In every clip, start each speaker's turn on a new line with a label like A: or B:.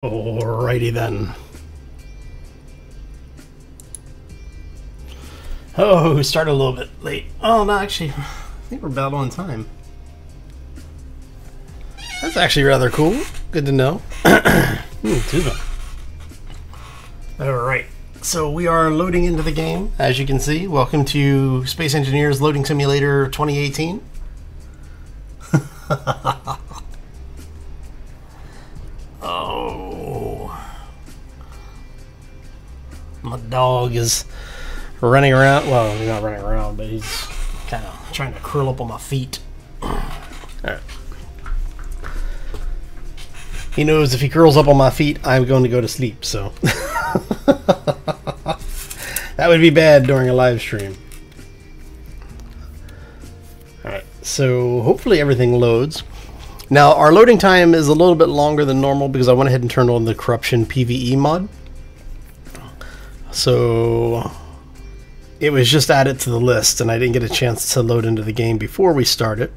A: Alrighty then. Oh, we started a little bit late. Oh, no, actually, I think we're about on time. That's actually rather cool. Good to know. Excuse me. Alright, so we are loading into the game, as you can see. Welcome to Space Engineers Loading Simulator 2018. Oh, my dog is running around. Well, he's not running around, but he's kind of trying to curl up on my feet. Alright. He knows if he curls up on my feet, I'm going to go to sleep, so that would be bad during a live stream. Alright, so hopefully everything loads. Now, our loading time is a little bit longer than normal because I went ahead and turned on the Corruption PvE mod. So it was just added to the list and I didn't get a chance to load into the game before we started.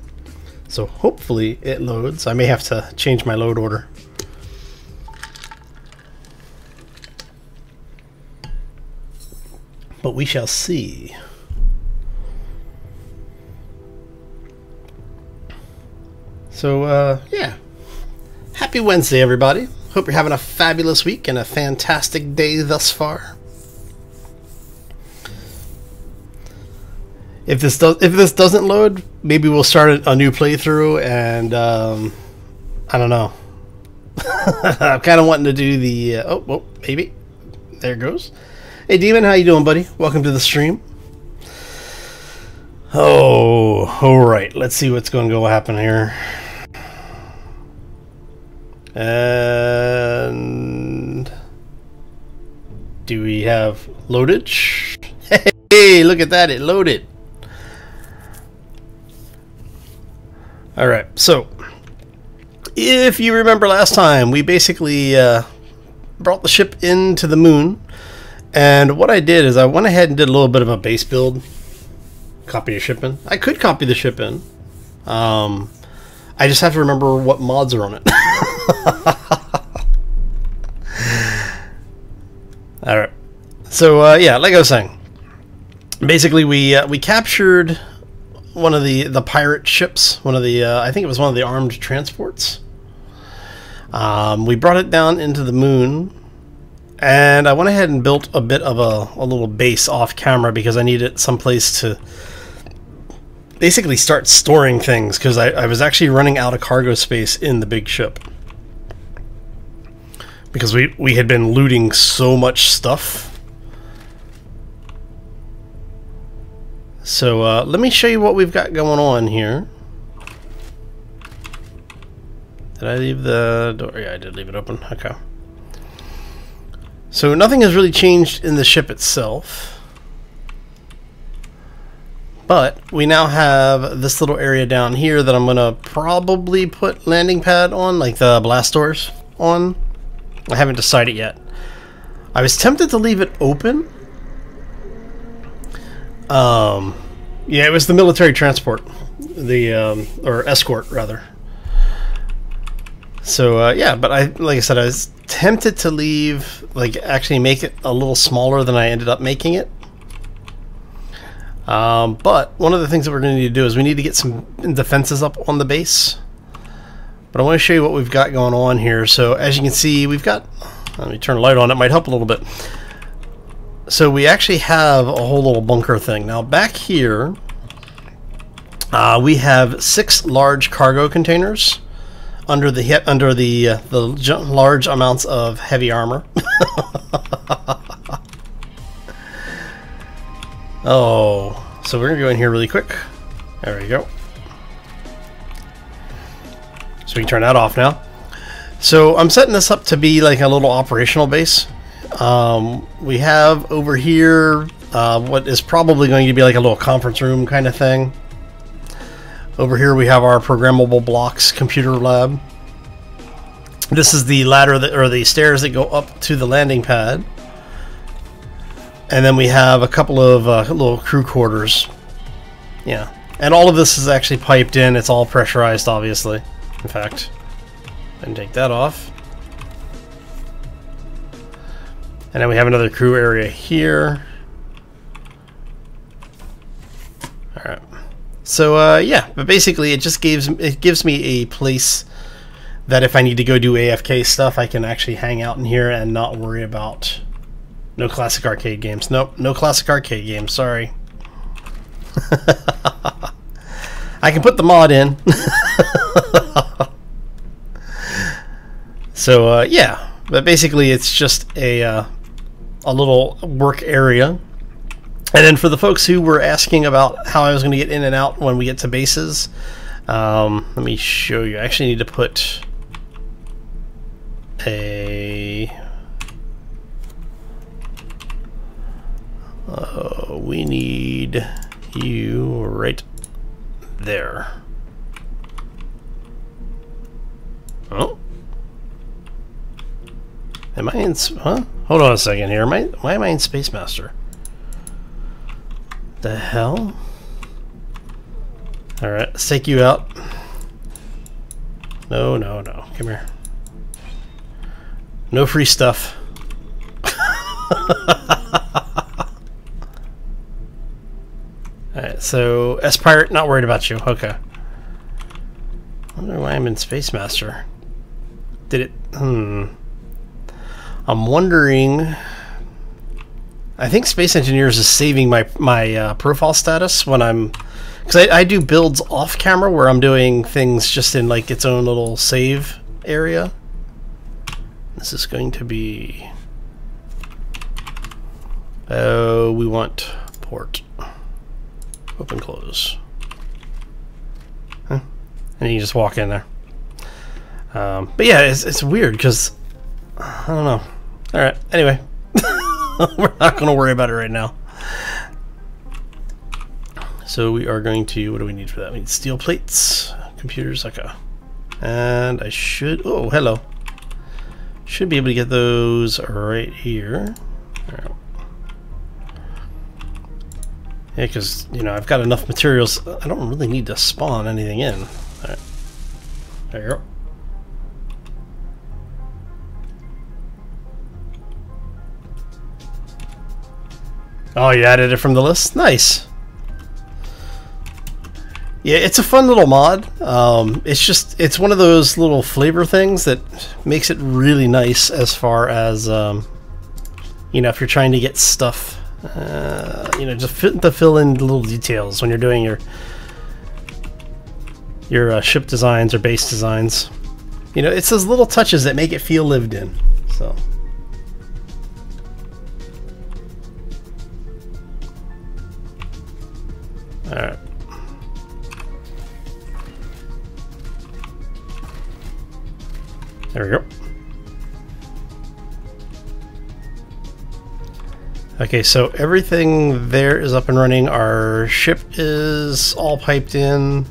A: So hopefully it loads. I may have to change my load order. But we shall see. So, yeah. Happy Wednesday, everybody. Hope you're having a fabulous week and a fantastic day thus far. If this doesn't load, maybe we'll start a new playthrough, and I don't know. I'm kind of wanting to do the oh, maybe there it goes. Hey Demon, how you doing, buddy? Welcome to the stream. Oh, all right. Let's see what's going to go happen here. And do we have loadage? Hey, look at that, it loaded. Alright, so if you remember last time, we basically brought the ship into the moon, and what I did is I went ahead and did a little bit of a base build. Copy a ship in. I could copy the ship in. I just have to remember what mods are on it. Alright, so yeah, like I was saying, basically we captured one of the pirate ships, one of the I think it was one of the armed transports. We brought it down into the moon, and I went ahead and built a bit of a little base off camera because I needed someplace to basically start storing things, because I was actually running out of cargo space in the big ship. Because we had been looting so much stuff. So let me show you what we've got going on here. Did I leave the door? Yeah, I did leave it open. Okay. So nothing has really changed in the ship itself. But we now have this little area down here that I'm going to probably put landing pad on, like the blast doors on. I haven't decided yet. I was tempted to leave it open. Yeah, it was the military transport, or escort rather. So yeah, but like I said, I was tempted to leave, like actually make it a little smaller than I ended up making it. But one of the things that we're going to need to do is we need to get some defenses up on the base. But I want to show you what we've got going on here. So as you can see, we've got, let me turn a light on, it might help a little bit. So we actually have a whole little bunker thing. Now back here, we have 6 large cargo containers under the large amounts of heavy armor. Oh, so we're gonna go in here really quick. There we go. So we can turn that off now. So I'm setting this up to be like a little operational base. We have over here what is probably going to be like a little conference room kind of thing. Over here we have our programmable blocks computer lab. This is the ladder that, or the stairs that go up to the landing pad. And then we have a couple of little crew quarters. Yeah, and all of this is actually piped in. It's all pressurized, obviously. In fact, I can take that off. And then we have another crew area here. All right. So yeah, but basically it just gives me a place that if I need to go do AFK stuff, I can actually hang out in here and not worry about no classic arcade games. Nope, no classic arcade games. Sorry. I can put the mod in. So yeah, but basically it's just a little work area. And then for the folks who were asking about how I was going to get in and out when we get to bases, let me show you. I actually need to put we need you right there. Oh. Am I in... Huh? Hold on a second here. Why am I in Space Master? The hell? Alright, let's take you out. No, no, no. Come here. No free stuff. Alright, so S-Pirate, not worried about you. Okay. I wonder why I'm in Space Master. Did it... I'm wondering... I think Space Engineers is saving my profile status when I'm... Because I do builds off camera where I'm doing things just in like its own little save area. This is going to be... Oh, we want port. Open, close. Huh? And you just walk in there. But yeah, it's weird because... I don't know. Alright, anyway. We're not going to worry about it right now. So we are going to... What do we need for that? We need steel plates, computers, okay. And I should... Oh, hello. Should be able to get those right here. All right. Yeah, because, you know, I've got enough materials. I don't really need to spawn anything in. All right. There you go. Oh, you added it from the list? Nice. Yeah, it's a fun little mod. It's one of those little flavor things that makes it really nice as far as, you know, if you're trying to get stuff, you know, just to fill in the little details when you're doing your ship designs or base designs. You know, it's those little touches that make it feel lived in. So. All right. There we go. Okay, so everything there is up and running. Our ship is all piped in.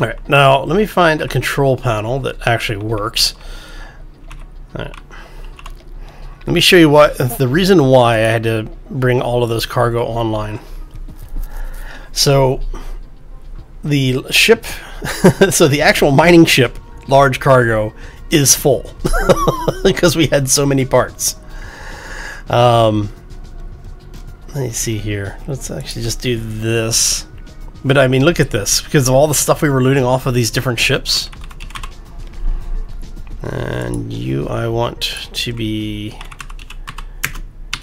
A: All right, now let me find a control panel that actually works. All right. Let me show you the reason why I had to bring all of those cargo online. So the ship, so the actual mining ship, large cargo, is full because we had so many parts. Let me see here. Let's actually just do this. But I mean, look at this, because of all the stuff we were looting off of these different ships. And you, I want to be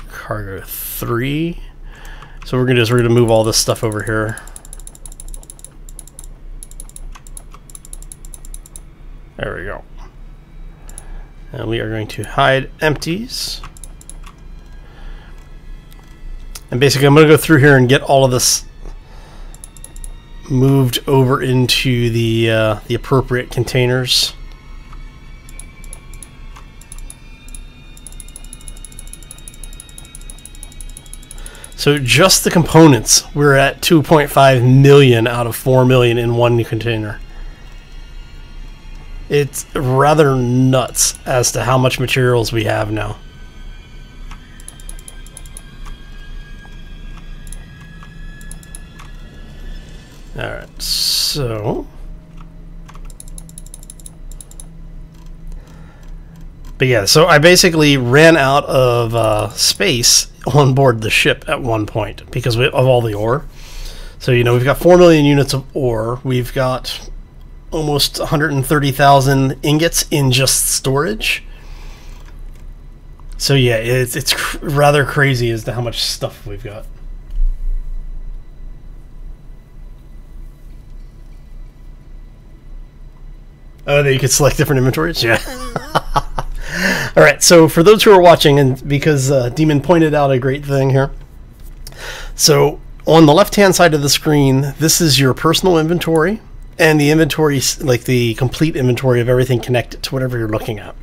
A: cargo 3. So we're gonna move all this stuff over here. There we go. And we are going to hide empties. And basically I'm going to go through here and get all of this moved over into the appropriate containers. So just the components, we're at 2.5 million out of 4 million in one container. It's rather nuts as to how much materials we have now. Alright, so But yeah, so I basically ran out of space on board the ship at one point because of all the ore. So, you know, we've got 4 million units of ore. We've got almost 130,000 ingots in just storage. So yeah, it's rather crazy as to how much stuff we've got. Oh, that you could select different inventories? Yeah. All right, so for those who are watching, and because Demon pointed out a great thing here. So on the left-hand side of the screen, this is your personal inventory, and the inventory, like the complete inventory of everything connected to whatever you're looking at.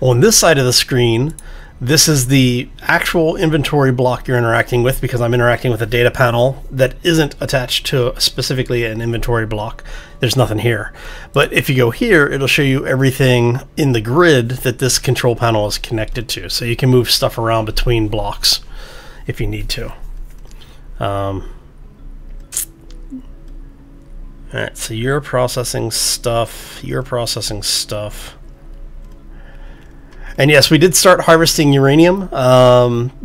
A: On this side of the screen, this is the actual inventory block you're interacting with, because I'm interacting with a data panel that isn't attached to specifically an inventory block. There's nothing here. But if you go here, it'll show you everything in the grid that this control panel is connected to. So you can move stuff around between blocks if you need to. All right, so you're processing stuff, you're processing stuff. And yes, we did start harvesting uranium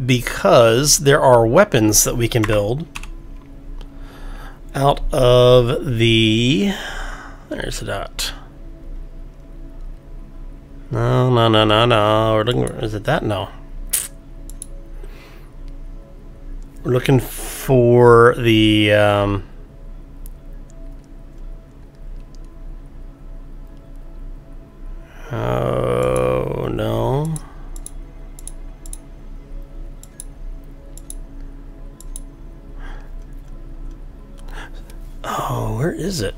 A: because there are weapons that we can build out of the... There's it at. No. We're looking... Is it that? No. We're looking for the... Oh, no. Oh, where is it?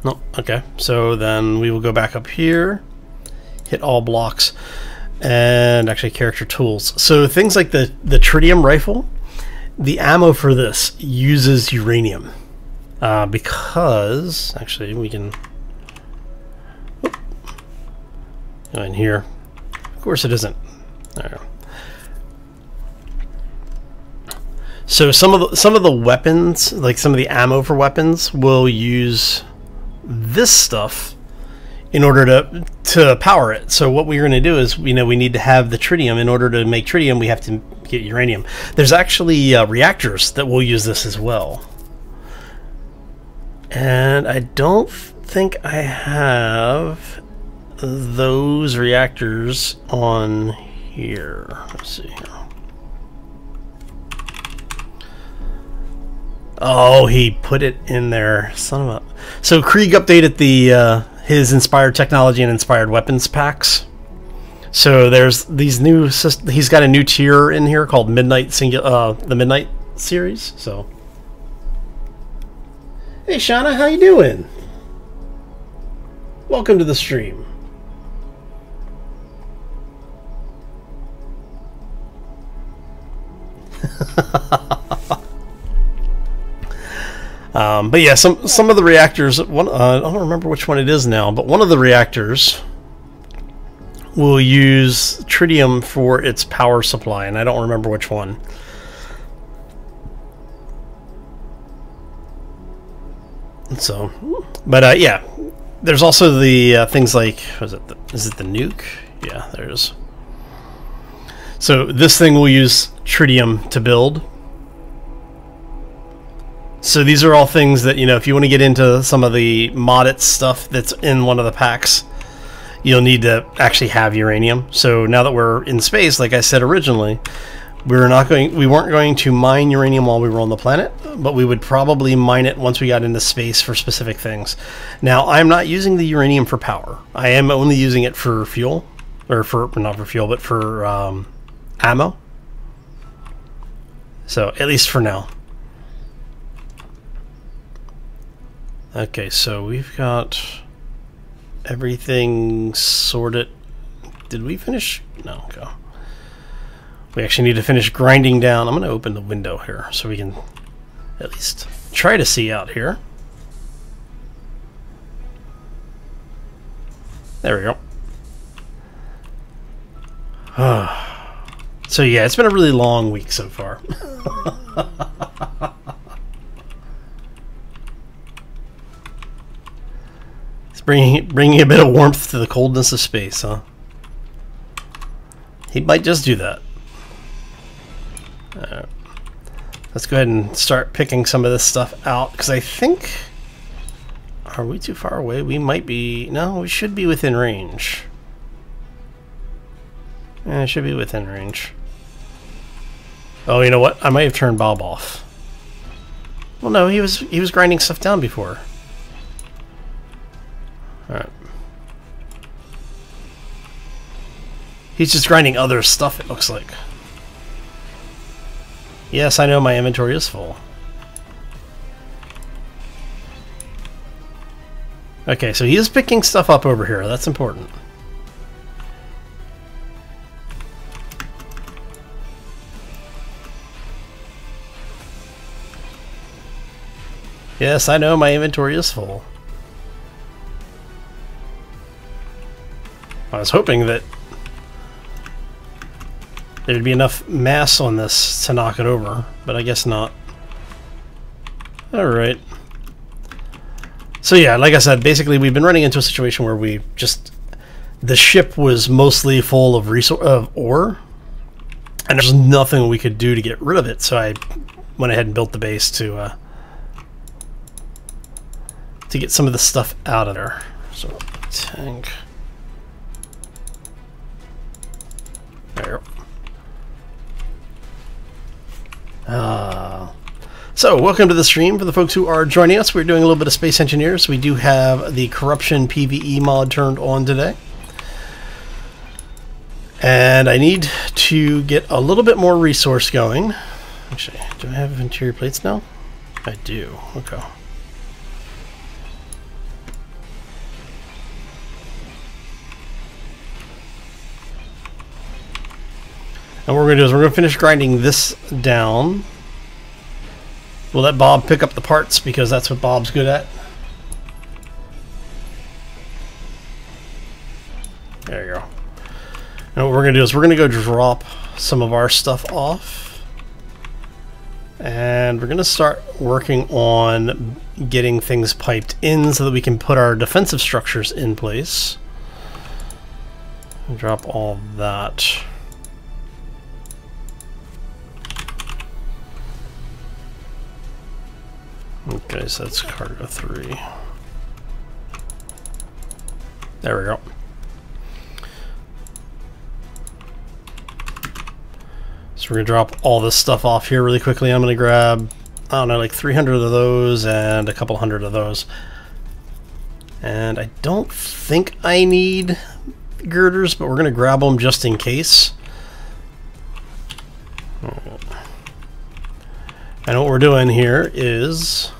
A: No, okay. So then we will go back up here, hit all blocks, and actually character tools. So things like the tritium rifle, the ammo for this uses uranium. Because, actually, we can... Go in here. Of course it isn't. There. So some of the weapons, like some of the ammo for weapons, will use this stuff in order to power it. So what we're going to do is, you know, we need to have the tritium. In order to make tritium, we have to get uranium. There's actually reactors that will use this as well. And I don't think I have those reactors on here. Let's see here. Oh, he put it in there. Son of a... So Krieg updated the his inspired technology and inspired weapons packs. So there's these new... He's got a new tier in here called Midnight the Midnight series. So, hey Shauna, how you doing? Welcome to the stream. But yeah, some of the reactors, I don't remember which one it is now, but one of the reactors will use tritium for its power supply, and I don't remember which one. So, but yeah, there's also the things like, is it the nuke? Yeah, there's. So this thing will use tritium to build. So these are all things that, you know, if you want to get into some of the modded stuff that's in one of the packs, you'll need to actually have uranium. So now that we're in space, like I said originally, we weren't going to mine uranium while we were on the planet, but we would probably mine it once we got into space for specific things. Now, I'm not using the uranium for power. I am only using it for fuel, or not for fuel, but for ammo. So at least for now. Okay, so we've got everything sorted. Did we finish? No, okay. We actually need to finish grinding down. I'm going to open the window here so we can at least try to see out here. There we go. So yeah, it's been a really long week so far. It's bringing a bit of warmth to the coldness of space, huh? He might just do that. Let's go ahead and start picking some of this stuff out, because I think... Are we too far away? We might be... No, we should be within range. Yeah, it should be within range. Oh, you know what? I might have turned Bob off. Well, no, he was grinding stuff down before. Alright. He's just grinding other stuff, it looks like. Yes, I know my inventory is full. Okay, so he is picking stuff up over here. That's important. Yes, I know my inventory is full. I was hoping that there'd be enough mass on this to knock it over, but I guess not. Alright. So yeah, like I said, basically we've been running into a situation where we just... The ship was mostly full of ore, and there's nothing we could do to get rid of it, so I went ahead and built the base to get some of the stuff out of there. So, tank. There. So, welcome to the stream. For the folks who are joining us, we're doing a little bit of Space Engineers. We do have the Corruption PvE mod turned on today. And I need to get a little bit more resource going. Actually, do I have interior plates now? I do. Okay. And what we're going to do is we're going to finish grinding this down. We'll let Bob pick up the parts because that's what Bob's good at. There you go. And what we're going to do is we're going to go drop some of our stuff off. And we're going to start working on getting things piped in so that we can put our defensive structures in place. Drop all that. Okay, so that's cargo 3. There we go. So we're going to drop all this stuff off here really quickly. I'm going to grab, I don't know, like 300 of those and a couple hundred of those. And I don't think I need girders, but we're going to grab them just in case. And what we're doing here is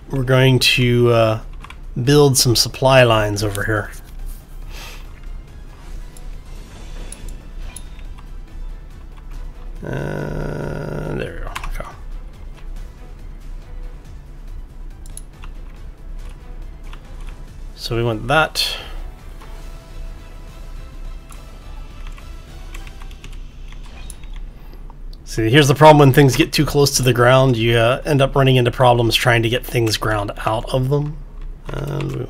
A: we're going to build some supply lines over here. There we go. Okay. So we want that. See, here's the problem when things get too close to the ground. You end up running into problems trying to get things ground out of them. And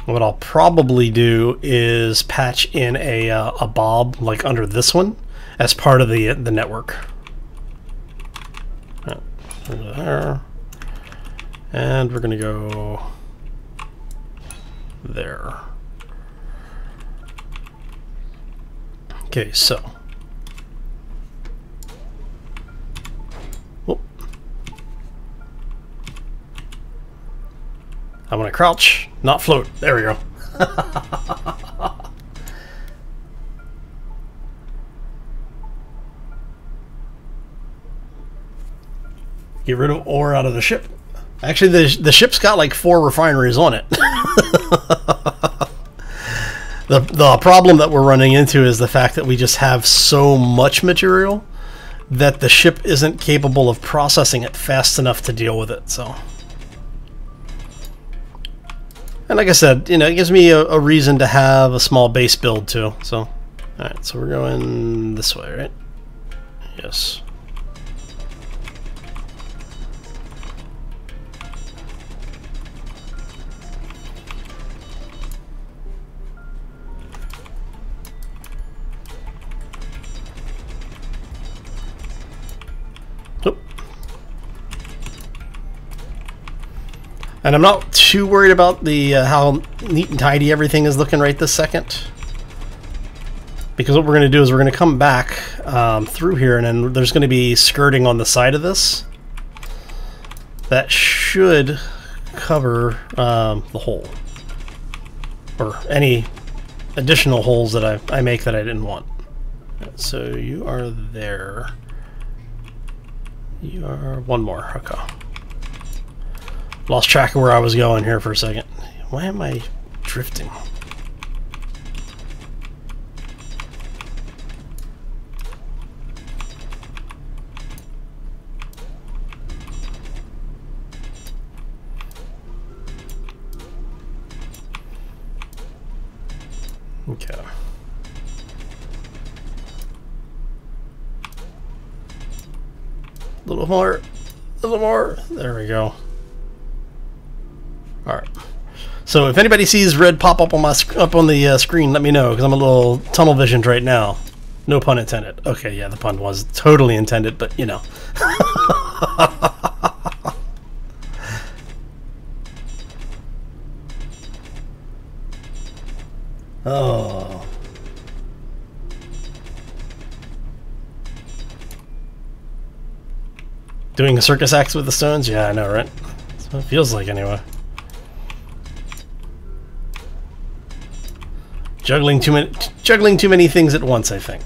A: what I'll probably do is patch in a bob like under this one as part of the network. Over there. And we're going to go there. Okay, so whoop. I want to crouch, not float. There we go. Get rid of ore out of the ship. Actually, the ship's got like 4 refineries on it. The problem that we're running into is the fact that we just have so much material that the ship isn't capable of processing it fast enough to deal with it. So, and like I said, you know, it gives me a reason to have a small base build too. So, all right, so we're going this way, right? Yes. And I'm not too worried about the how neat and tidy everything is looking right this second. Because what we're going to do is we're going to come back through here, and then there's going to be skirting on the side of this. That should cover the hole. Or any additional holes that I make that I didn't want. So you are there. You are one more. Okay. Lost track of where I was going here for a second. Why am I drifting? Okay. A little more. A little more. There we go. Alright. So if anybody sees red pop up on my the screen, let me know, because I'm a little tunnel visioned right now. No pun intended. Okay, yeah, the pun was totally intended, but you know. Oh. Doing a circus act with the stones? Yeah, I know, right? That's what it feels like anyway. Juggling too many things at once, I think.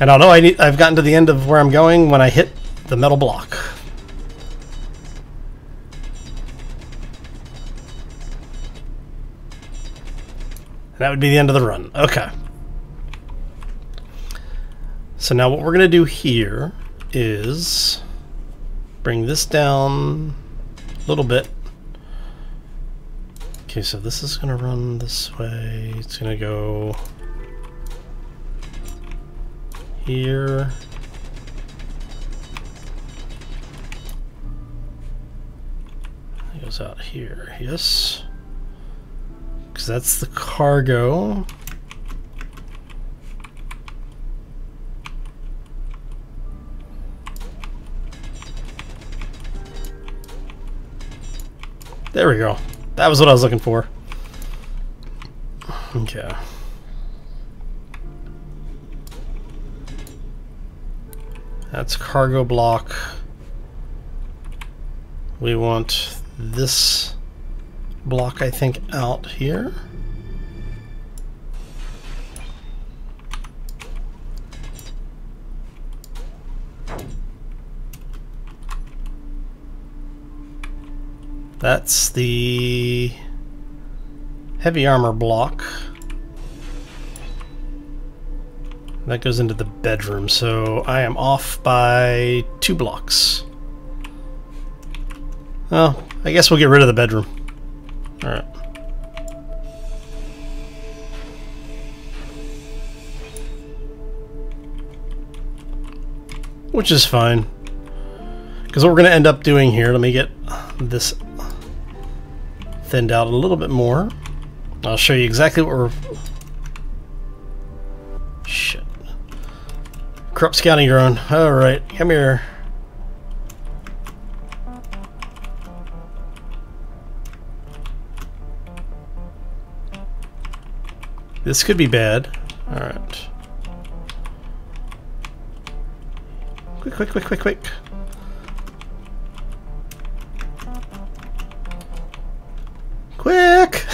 A: And I'll know I've gotten to the end of where I'm going when I hit the metal block. And that would be the end of the run. Okay. So now what we're going to do here is bring this down a little bit. Okay, so this is going to run this way. It's going to go here. It goes out here, yes. Because that's the cargo. There we go. That was what I was looking for. Okay. That's cargo block. We want this block, I think, out here. That's the heavy armor block. That goes into the bedroom, so I am off by 2 blocks. Well, I guess we'll get rid of the bedroom. Alright. Which is fine. Because what we're going to end up doing here, let me get this thinned out a little bit more. I'll show you exactly what we're... Shit. Corrupt scouting drone. Alright, come here. This could be bad. Alright. Quick, quick, quick, quick, quick. Quick!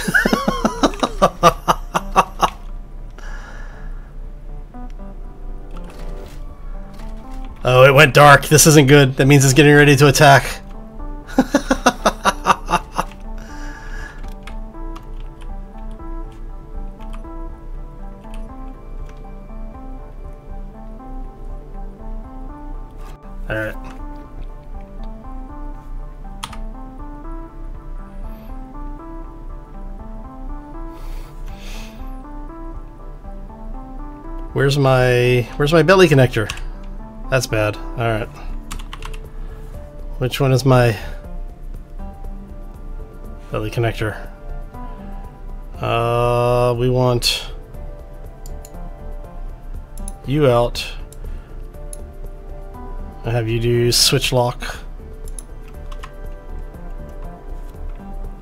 A: Oh, it went dark. This isn't good. That means it's getting ready to attack. Alright. Where's my belly connector? That's bad. Alright. Which one is my belly connector? We want you out. I have you do switch lock.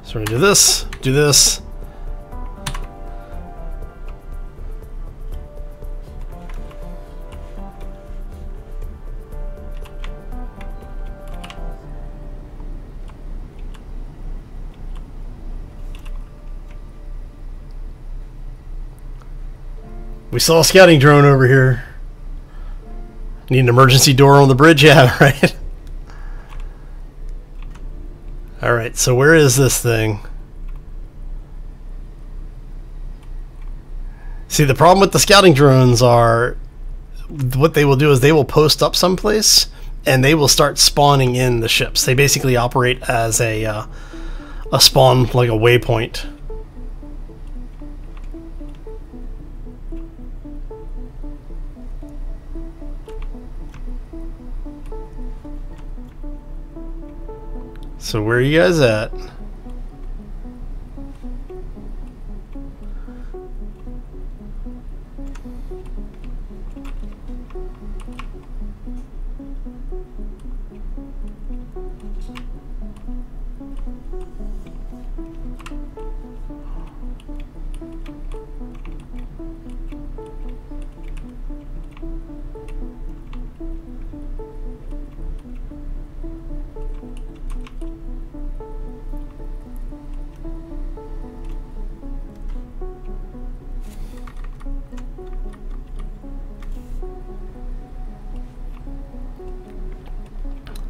A: So we're gonna do this. We saw a scouting drone over here. Need an emergency door on the bridge? Yeah, right. Alright, so where is this thing? See, the problem with the scouting drones are, what they will do is they will post up someplace and they will start spawning in the ships. They basically operate as a spawn, like a waypoint. So where are you guys at?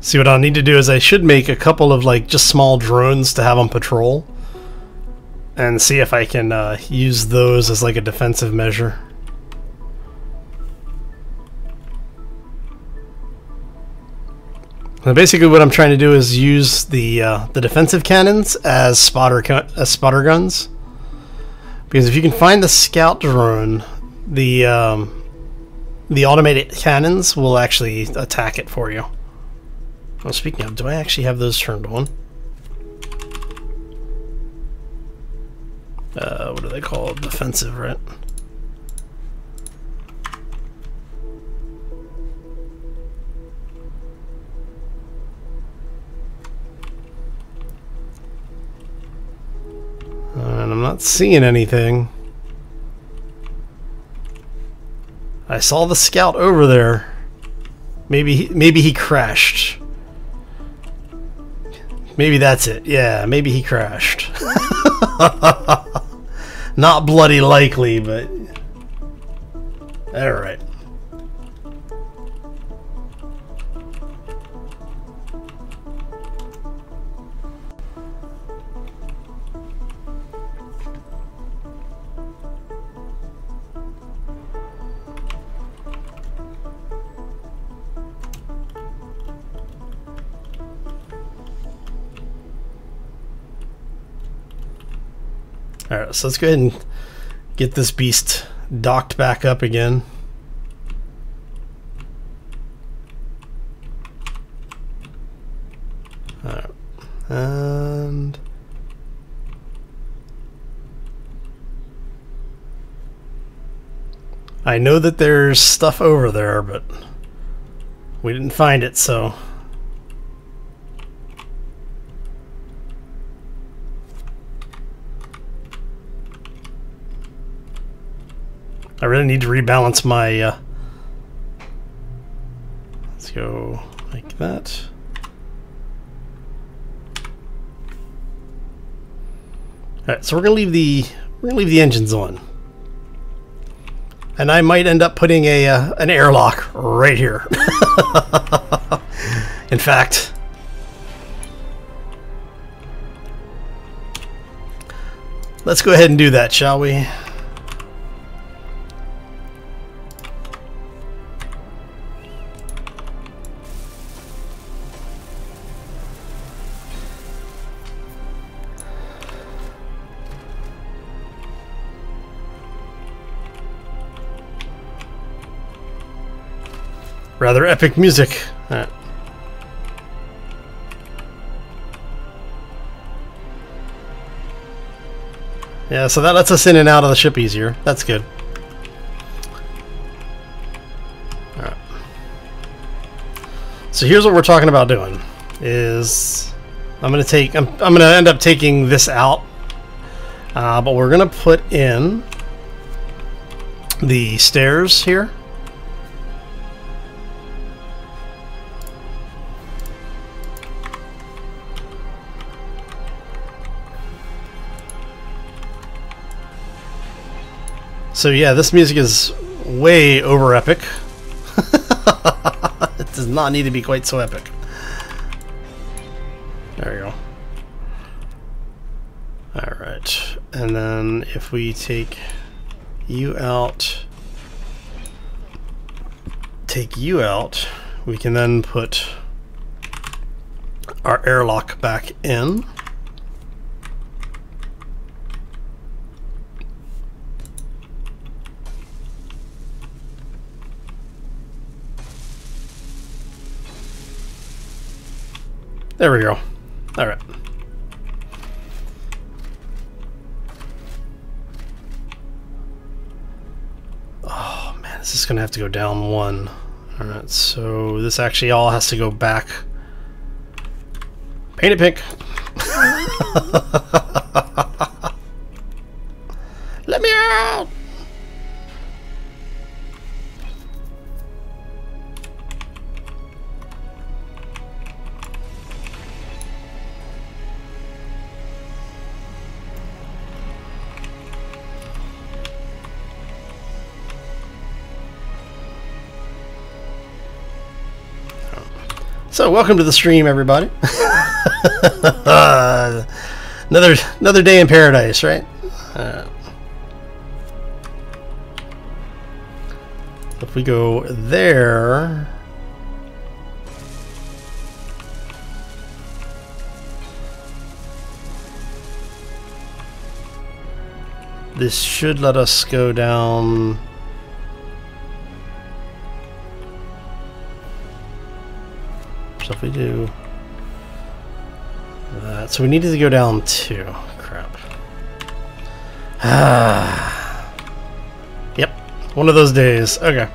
A: See, what I'll need to do is I should make a couple of like just small drones to have on patrol and see if I can use those as like a defensive measure. And basically what I'm trying to do is use the defensive cannons as spotter guns, because if you can find the scout drone, the automated cannons will actually attack it for you. Well, speaking of, do I actually have those turned on? What do they call it? Defensive, right? And I'm not seeing anything. I saw the scout over there. Maybe he crashed. Maybe that's it. Yeah, maybe he crashed. Not bloody likely, but... Alright. Alright, so let's go ahead and get this beast docked back up again. Alright, and... I know that there's stuff over there, but we didn't find it, so... I really need to rebalance my, let's go like that. Alright, so we're gonna leave the engines on. And I might end up putting an airlock right here. In fact, let's go ahead and do that, shall we? Rather epic music. Alright. Yeah, so that lets us in and out of the ship easier. That's good. Alright. So here's what we're talking about doing. Is I'm gonna end up taking this out. But we're gonna put in the stairs here. So yeah, this music is way over epic. It does not need to be quite so epic. There we go. Alright, and then if we take you out, we can then put our airlock back in. There we go. All right. Oh man, this is gonna have to go down one. All right, so this actually all has to go back. Paint it pink. Let me out. So welcome to the stream, everybody. Another day in paradise, right? If we go there, this should let us go down. So if we do that, so we needed to go down 2. Crap. Yep, one of those days. Okay.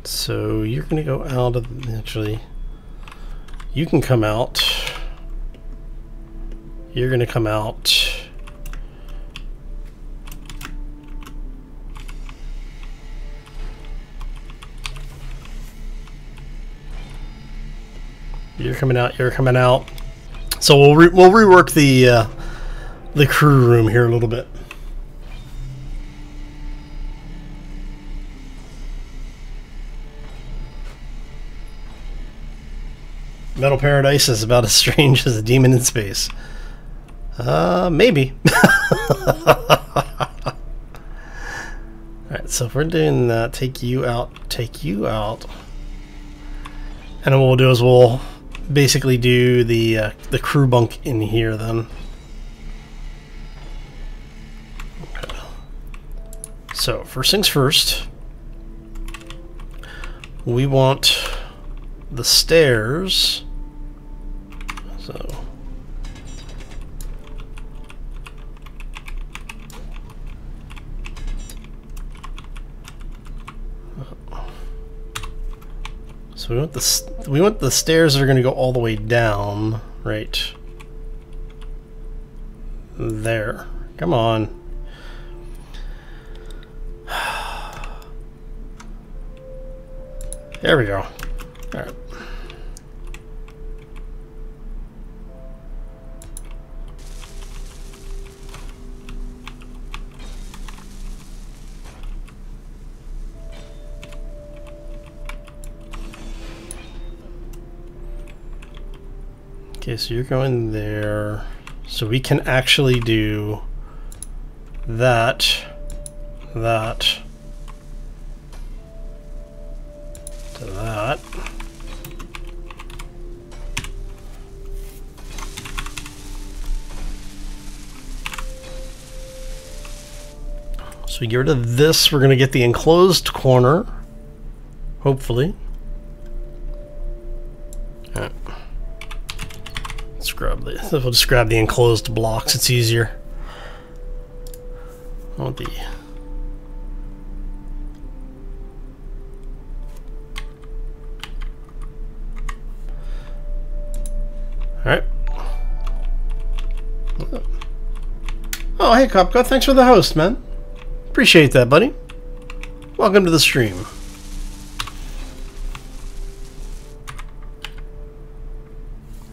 A: So you're going to go out of, actually, you can come out. You're going to come out. You're coming out, you're coming out. So we'll rework the crew room here a little bit. Metal Paradise is about as strange as a demon in space. Maybe. Alright, so if we're doing that, take you out. And then what we'll do is we'll basically do the crew bunk in here then. Okay. So first things first, we want the stairs. So we want the stairs that are going to go all the way down, right there. Come on. There we go. All right. Okay, so you're going there, so we can actually do that, to that. So we get rid of this. We're going to get the enclosed corner, hopefully. All right. Let's grab the. We'll just grab the enclosed blocks. It's easier. I want the. All right. Oh, hey, Kopka. Thanks for the host, man. Appreciate that, buddy. Welcome to the stream.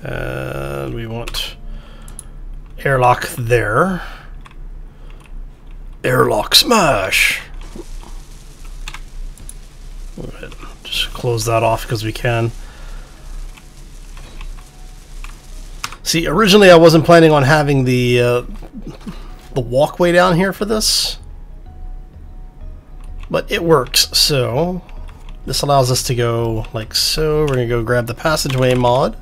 A: And we want airlock there. Airlock smash. Go ahead. Just close that off because we can. See, originally I wasn't planning on having the walkway down here for this, but it works. So this allows us to go like so. We're gonna go grab the passageway mod.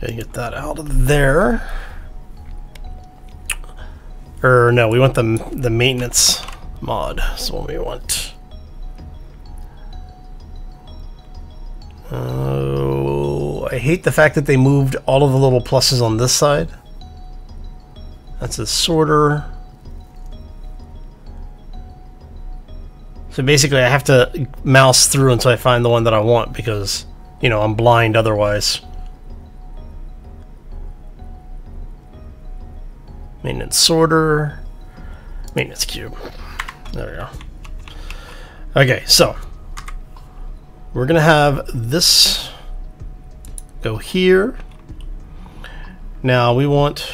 A: Gotta get that out of there. Or no, we want the maintenance mod. That's what we want. Oh, I hate the fact that they moved all of the little pluses on this side. That's a sorter. So basically I have to mouse through until I find the one that I want because, you know, I'm blind otherwise. Maintenance sorter. Maintenance cube. There we go. Okay, so we're gonna have this go here. Now we want,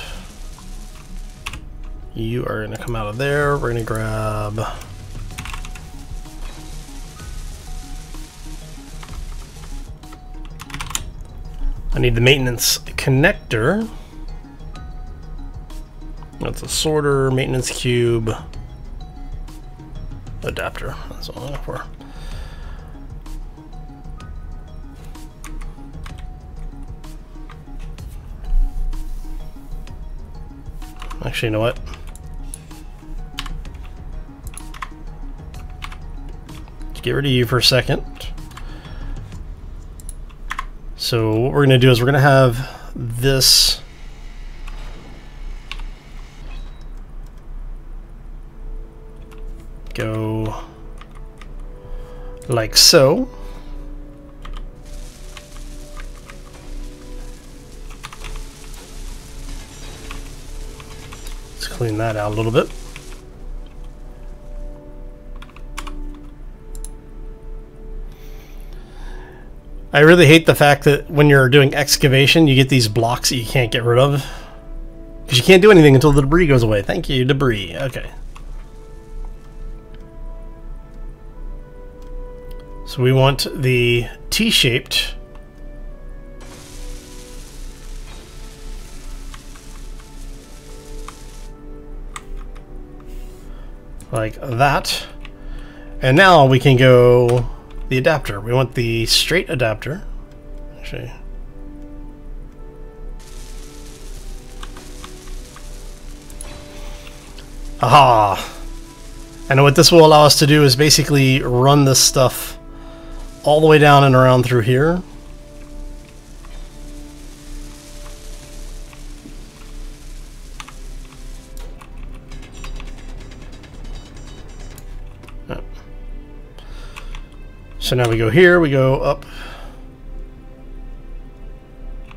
A: you are gonna come out of there. We're gonna grab I need the maintenance connector. That's a sorter, maintenance cube, adapter. That's what I'm looking for. Actually, you know what? Let's get rid of you for a second. So what we're going to do is we're going to have this go like so. Let's clean that out a little bit. I really hate the fact that when you're doing excavation, you get these blocks that you can't get rid of. Because you can't do anything until the debris goes away. Thank you, debris. Okay. So we want the T-shaped like that. And now we can go the adapter. We want the straight adapter. Actually, aha! And what this will allow us to do is basically run this stuff all the way down and around through here. So now we go here, we go up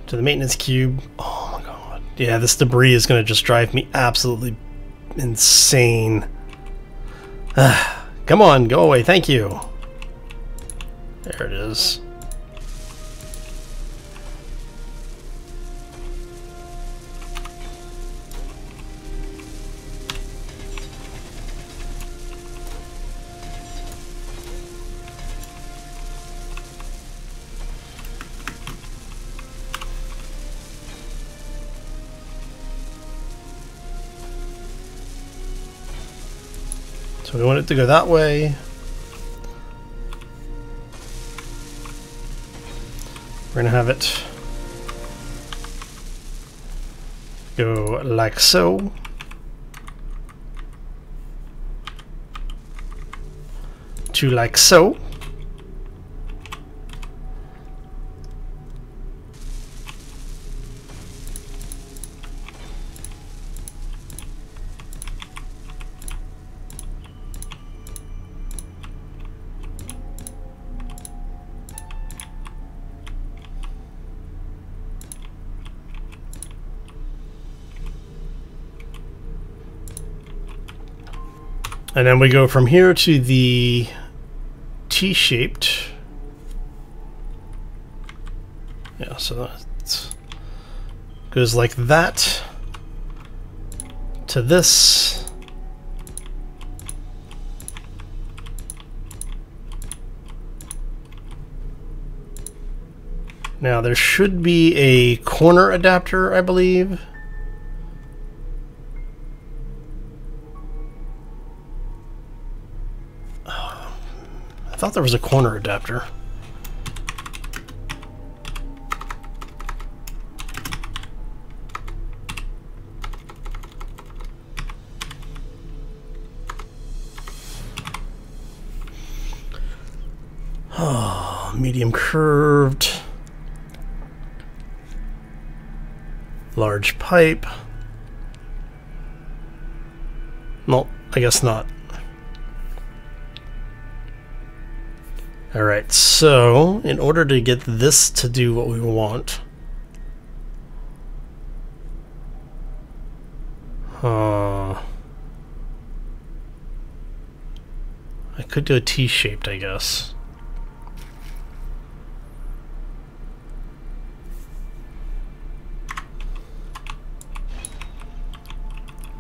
A: to the maintenance cube. Oh my god. Yeah, this debris is going to just drive me absolutely insane. Come on, go away. Thank you. There it is. So we want it to go that way. We're gonna have it go like so. to like so. And then we go from here to the T-shaped. Yeah, so that goes like that to this. Now there should be a corner adapter, I believe. I thought there was a corner adapter. Oh, medium curved. Large pipe. No, I guess not. Alright, so in order to get this to do what we want, I could do a T-shaped, I guess.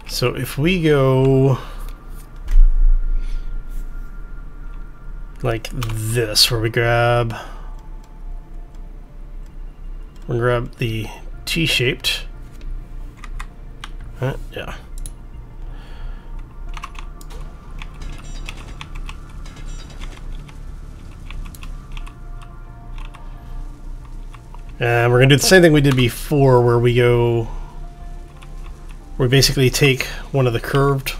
A: So if we go like this, where we grab the T-shaped, yeah. And we're gonna do the same thing we did before, where we basically take one of the curved,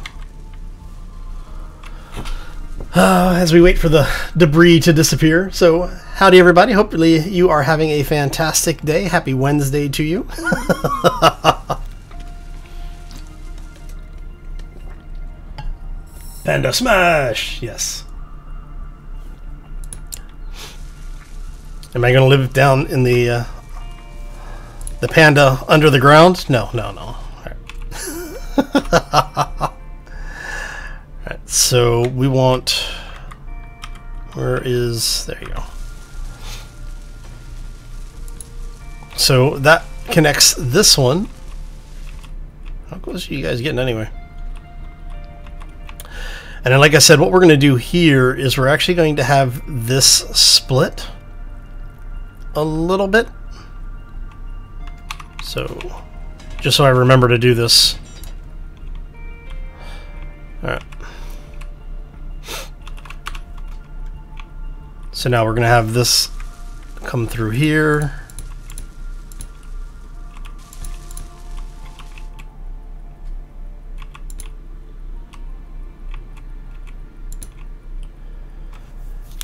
A: as we wait for the debris to disappear. So, howdy everybody, hopefully you are having a fantastic day. Happy Wednesday to you. Panda smash! Yes. Am I going to live down in the panda under the ground? No, no, no. Alright, so we want, there you go. So that connects this one. How close are you guys getting anyway? And then, like I said, what we're going to do here is we're actually going to have this split a little bit. So, just so I remember to do this. Alright. So now we're going to have this come through here.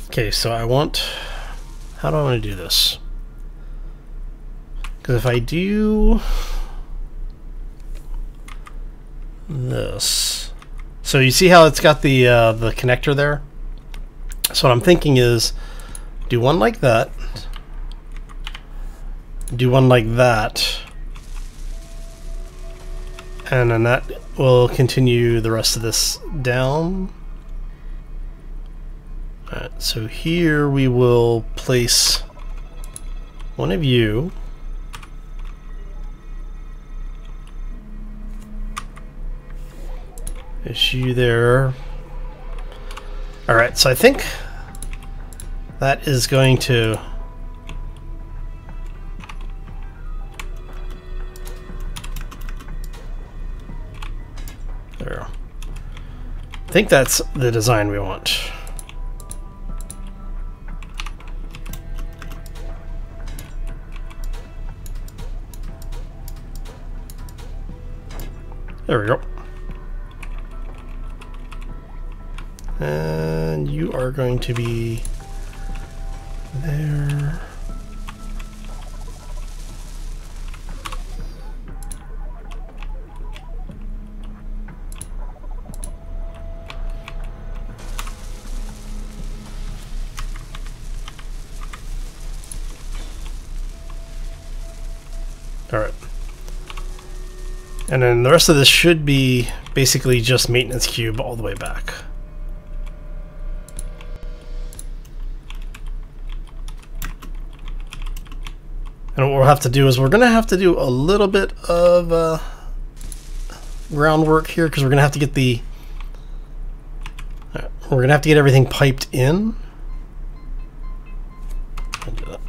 A: Okay, so I want, how do I want to do this? Because if I do this, so you see how it's got the connector there? So what I'm thinking is do one like that, do one like that, and then that will continue the rest of this down. Alright, so here we will place one of you. Is you there? Alright, so I think that is going to there. I think that's the design we want. There we go. and you are going to be there. Alright. And then the rest of this should be basically just maintenance cube all the way back. And what we'll have to do is we're going to have to do a little bit of groundwork here because we're going to have to get the... we're going to have to get everything piped in. I'll do that.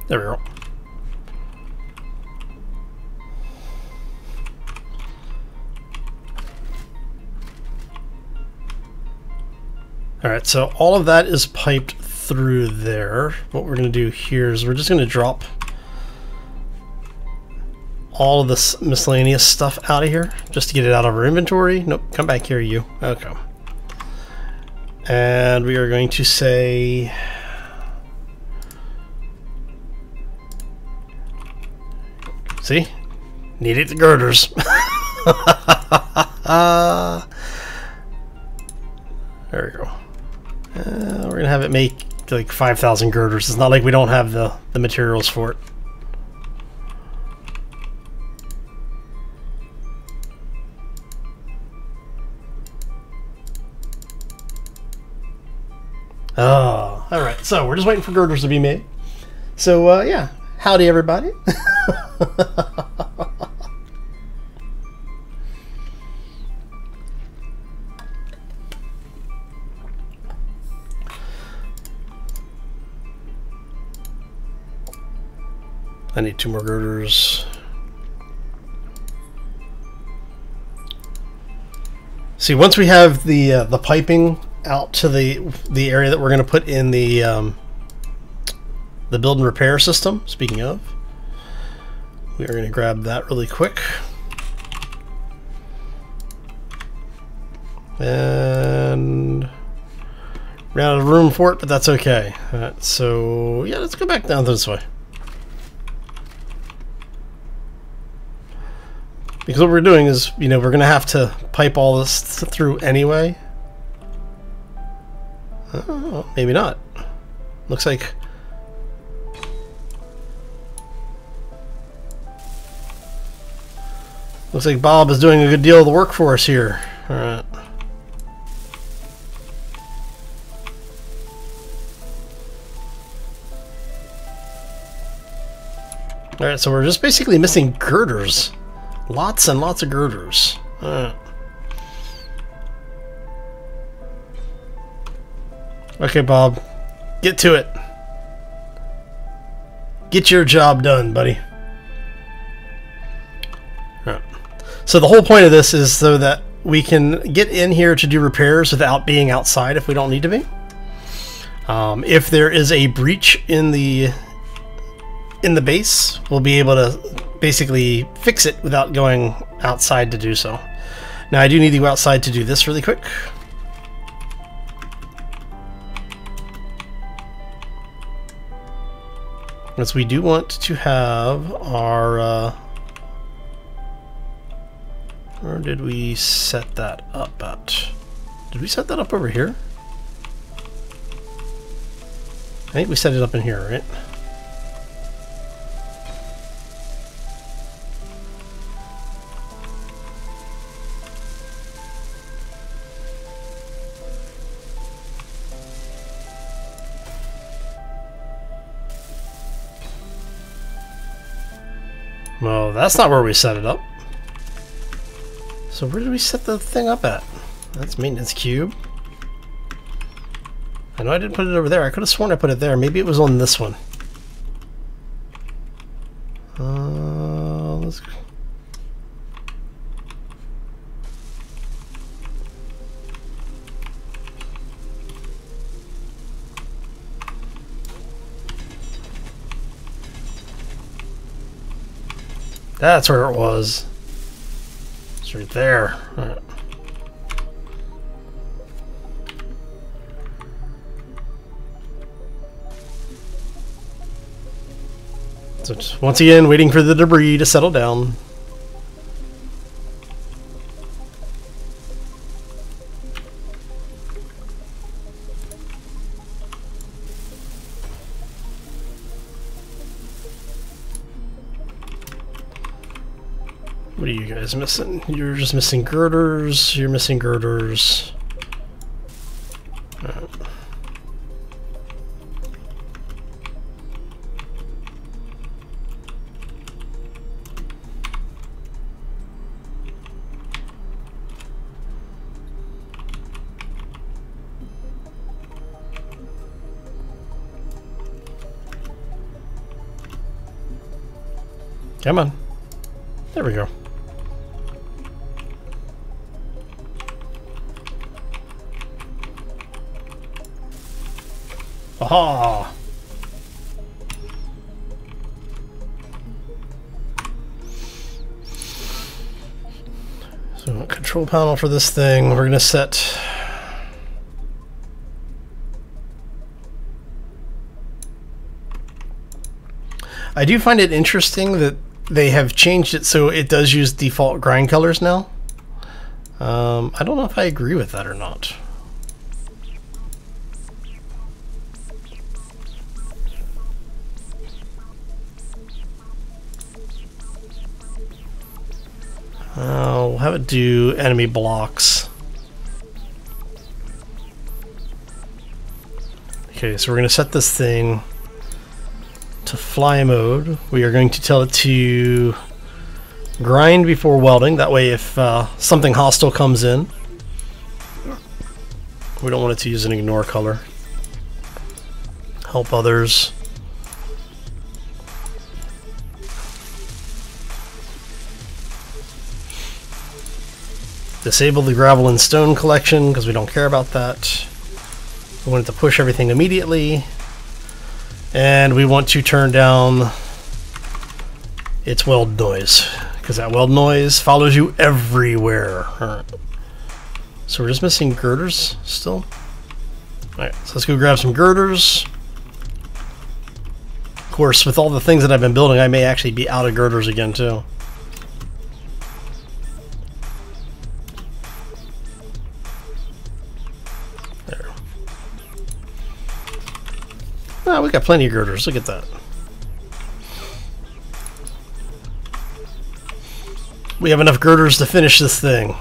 A: There we go. Alright, so all of that is piped through there. What we're going to do here is we're just going to drop all of this miscellaneous stuff out of here just to get it out of our inventory. Nope, come back here, you. Okay. And we are going to say... See? Needed the girders. There we go. We're going to have it make like 5,000 girders. It's not like we don't have the materials for it. Oh, alright. So we're just waiting for girders to be made. So, yeah. Howdy, everybody. I need 2 more girders. See, once we have the piping out to the area that we're going to put in the build and repair system, speaking of, we are going to grab that really quick. And ran out of room for it, but that's okay. Alright, so yeah, let's go back down this way. Because what we're doing is, you know, we're going to have to pipe all this through anyway. Oh, maybe not. Looks like... Looks like Bob is doing a good deal of the work for us here. Alright. Alright, so we're just basically missing girders. Lots and lots of girders. Alright. Okay, Bob. Get to it. Get your job done, buddy. Alright. So the whole point of this is so that we can get in here to do repairs without being outside if we don't need to be. If there is a breach in the base, we'll be able to basically fix it without going outside to do so. Now I do need to go outside to do this really quick. Because we do want to have our... where did we set that up at? Did we set that up over here? I think we set it up in here, right? No, that's not where we set it up. So where did we set the thing up at? That's maintenance cube. I know I didn't put it over there. I could have sworn I put it there. Maybe it was on this one. Let's go. That's where it was. It's right there. All right. So just once again, waiting for the debris to settle down. What are you guys missing? You're just missing girders. You're missing girders. All right. Come on. There we go. Aha! So control panel for this thing, we're gonna set I do find it interesting that they have changed it so it does use default grind colors now. I don't know if I agree with that or not. We'll have it do enemy blocks. Okay, so we're going to set this thing to fly mode. We are going to tell it to grind before welding. That way if something hostile comes in, we don't want it to use an ignore color. Help others. Disable the gravel and stone collection because we don't care about that. We want it to push everything immediately. And we want to turn down its weld noise because that weld noise follows you everywhere. Alright. So we're just missing girders still. Alright, so let's go grab some girders. Of course, with all the things that I've been building, I may actually be out of girders again too. Oh, we got plenty of girders. Look at that. We have enough girders to finish this thing.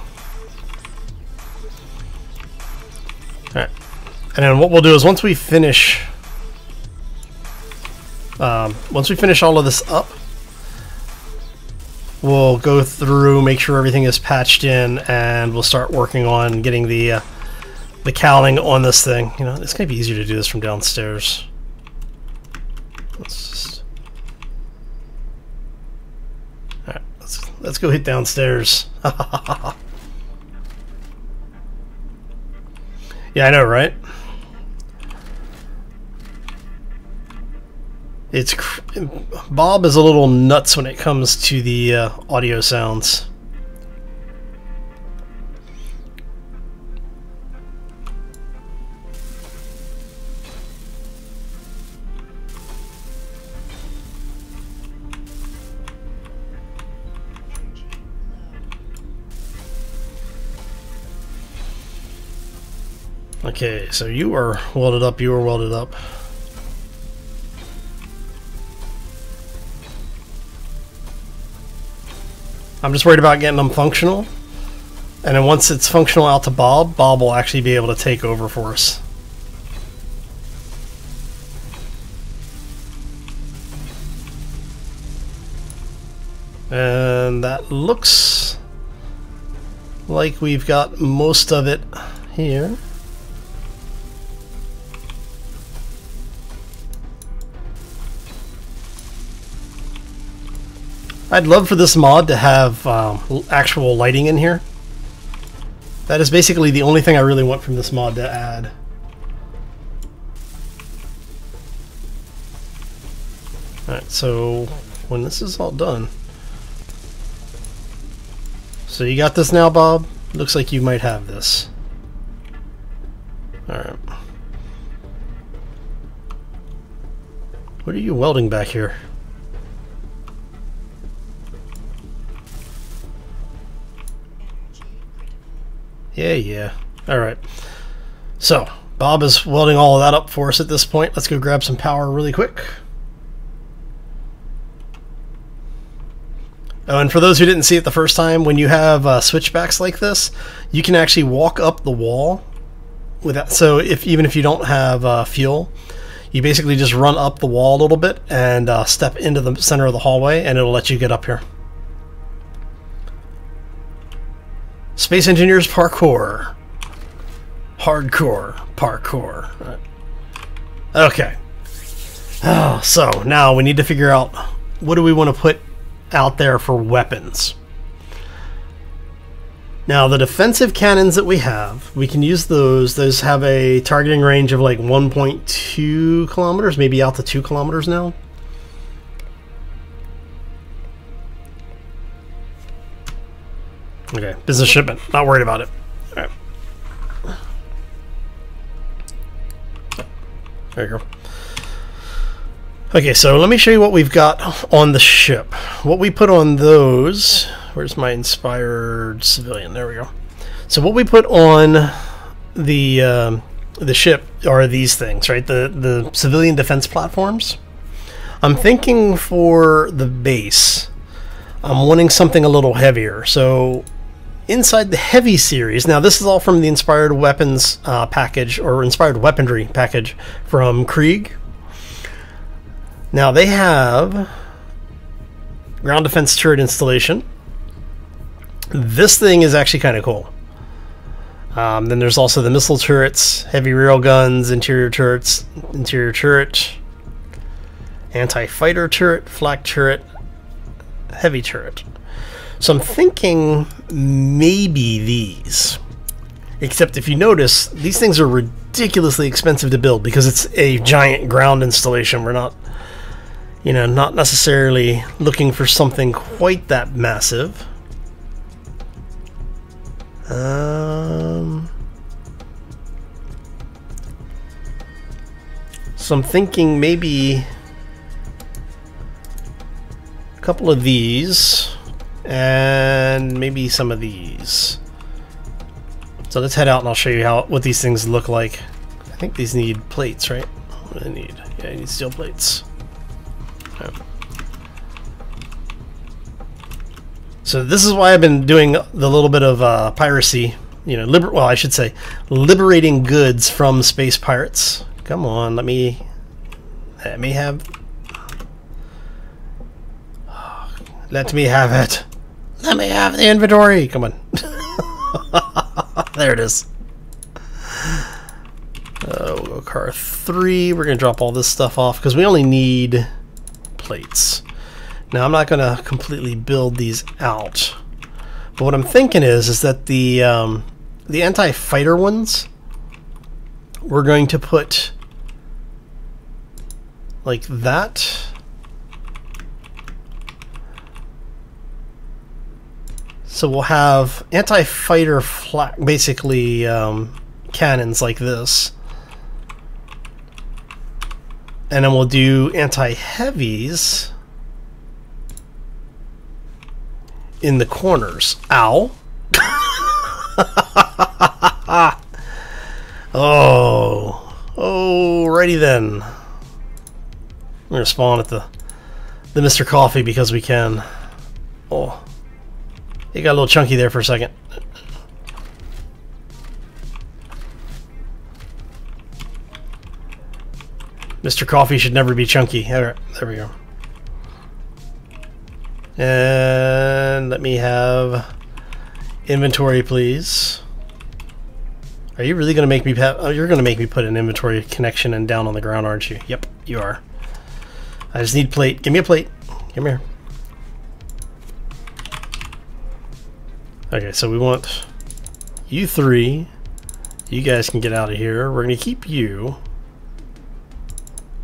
A: Alright. And then what we'll do is once we finish all of this up, we'll go through, make sure everything is patched in, and we'll start working on getting the cowling on this thing. You know, it's going to be easier to do this from downstairs. Alright, let's go hit downstairs. Yeah, I know, right? Bob is a little nuts when it comes to the audio sounds. Okay, so you are welded up, you are welded up. I'm just worried about getting them functional. And then once it's functional out to Bob, Bob will actually be able to take over for us. And that looks like we've got most of it here. I'd love for this mod to have actual lighting in here. That is basically the only thing I really want from this mod to add. Alright, so when this is all done, So you got this now, Bob? Looks like you might have this. Alright. What are you welding back here? Yeah. Alright. So, Bob is welding all of that up for us at this point. Let's go grab some power really quick. Oh, and for those who didn't see it the first time, when you have switchbacks like this, you can actually walk up the wall with that. So even if you don't have fuel, you basically just run up the wall a little bit and step into the center of the hallway, and it'll let you get up here. Space Engineers Parkour. Hardcore parkour. Right. Okay. So now we need to figure out, what do we want to put out there for weapons? Now the defensive cannons that we have, we can use those. Those have a targeting range of like 1.2 kilometers, maybe out to 2 kilometers now. Okay, business shipment. Not worried about it. All right. There you go. Okay, so let me show you what we've got on the ship. What we put on those... Where's my inspired civilian? There we go. So what we put on the ship are these things, right? The civilian defense platforms. I'm thinking for the base, I'm wanting something a little heavier. So inside the heavy series, now this is all from the inspired weapons package, or inspired weaponry package from Krieg. Now they have ground defense turret installation. This thing is actually kind of cool. Then there's also the missile turrets, heavy rail guns, interior turret, anti-fighter turret, flak turret, heavy turret. So I'm thinking maybe these. Except if you notice, these things are ridiculously expensive to build because it's a giant ground installation. We're not, you know, not necessarily looking for something quite that massive. So I'm thinking maybe a couple of these and maybe some of these. So let's head out and I'll show you what these things look like. I think these need plates, right? What do they need? Yeah, I need steel plates. Okay. So this is why I've been doing the little bit of piracy, you know, well, I should say liberating goods from space pirates. Come on, let me have let me have it. Let me have the inventory. Come on. There it is. We'll go car 3. We're gonna drop all this stuff off because we only need plates. Now I'm not going to completely build these out, but what I'm thinking is that the anti-fighter ones, we're going to put like that. So we'll have anti-fighter flak, basically cannons like this, and then we'll do anti-heavies in the corners. Ow. Alrighty then. We're gonna spawn at the Mr. Coffee because we can. Oh, it got a little chunky there for a second. Mr. Coffee should never be chunky. Alright, there we go. And let me have inventory, please. Are you really going to make me you're going to make me put an inventory connection and down on the ground, aren't you? Yep, you are. I just need plate. Give me a plate. Come here. Okay, so we want you 3. You guys can get out of here. We're going to keep you.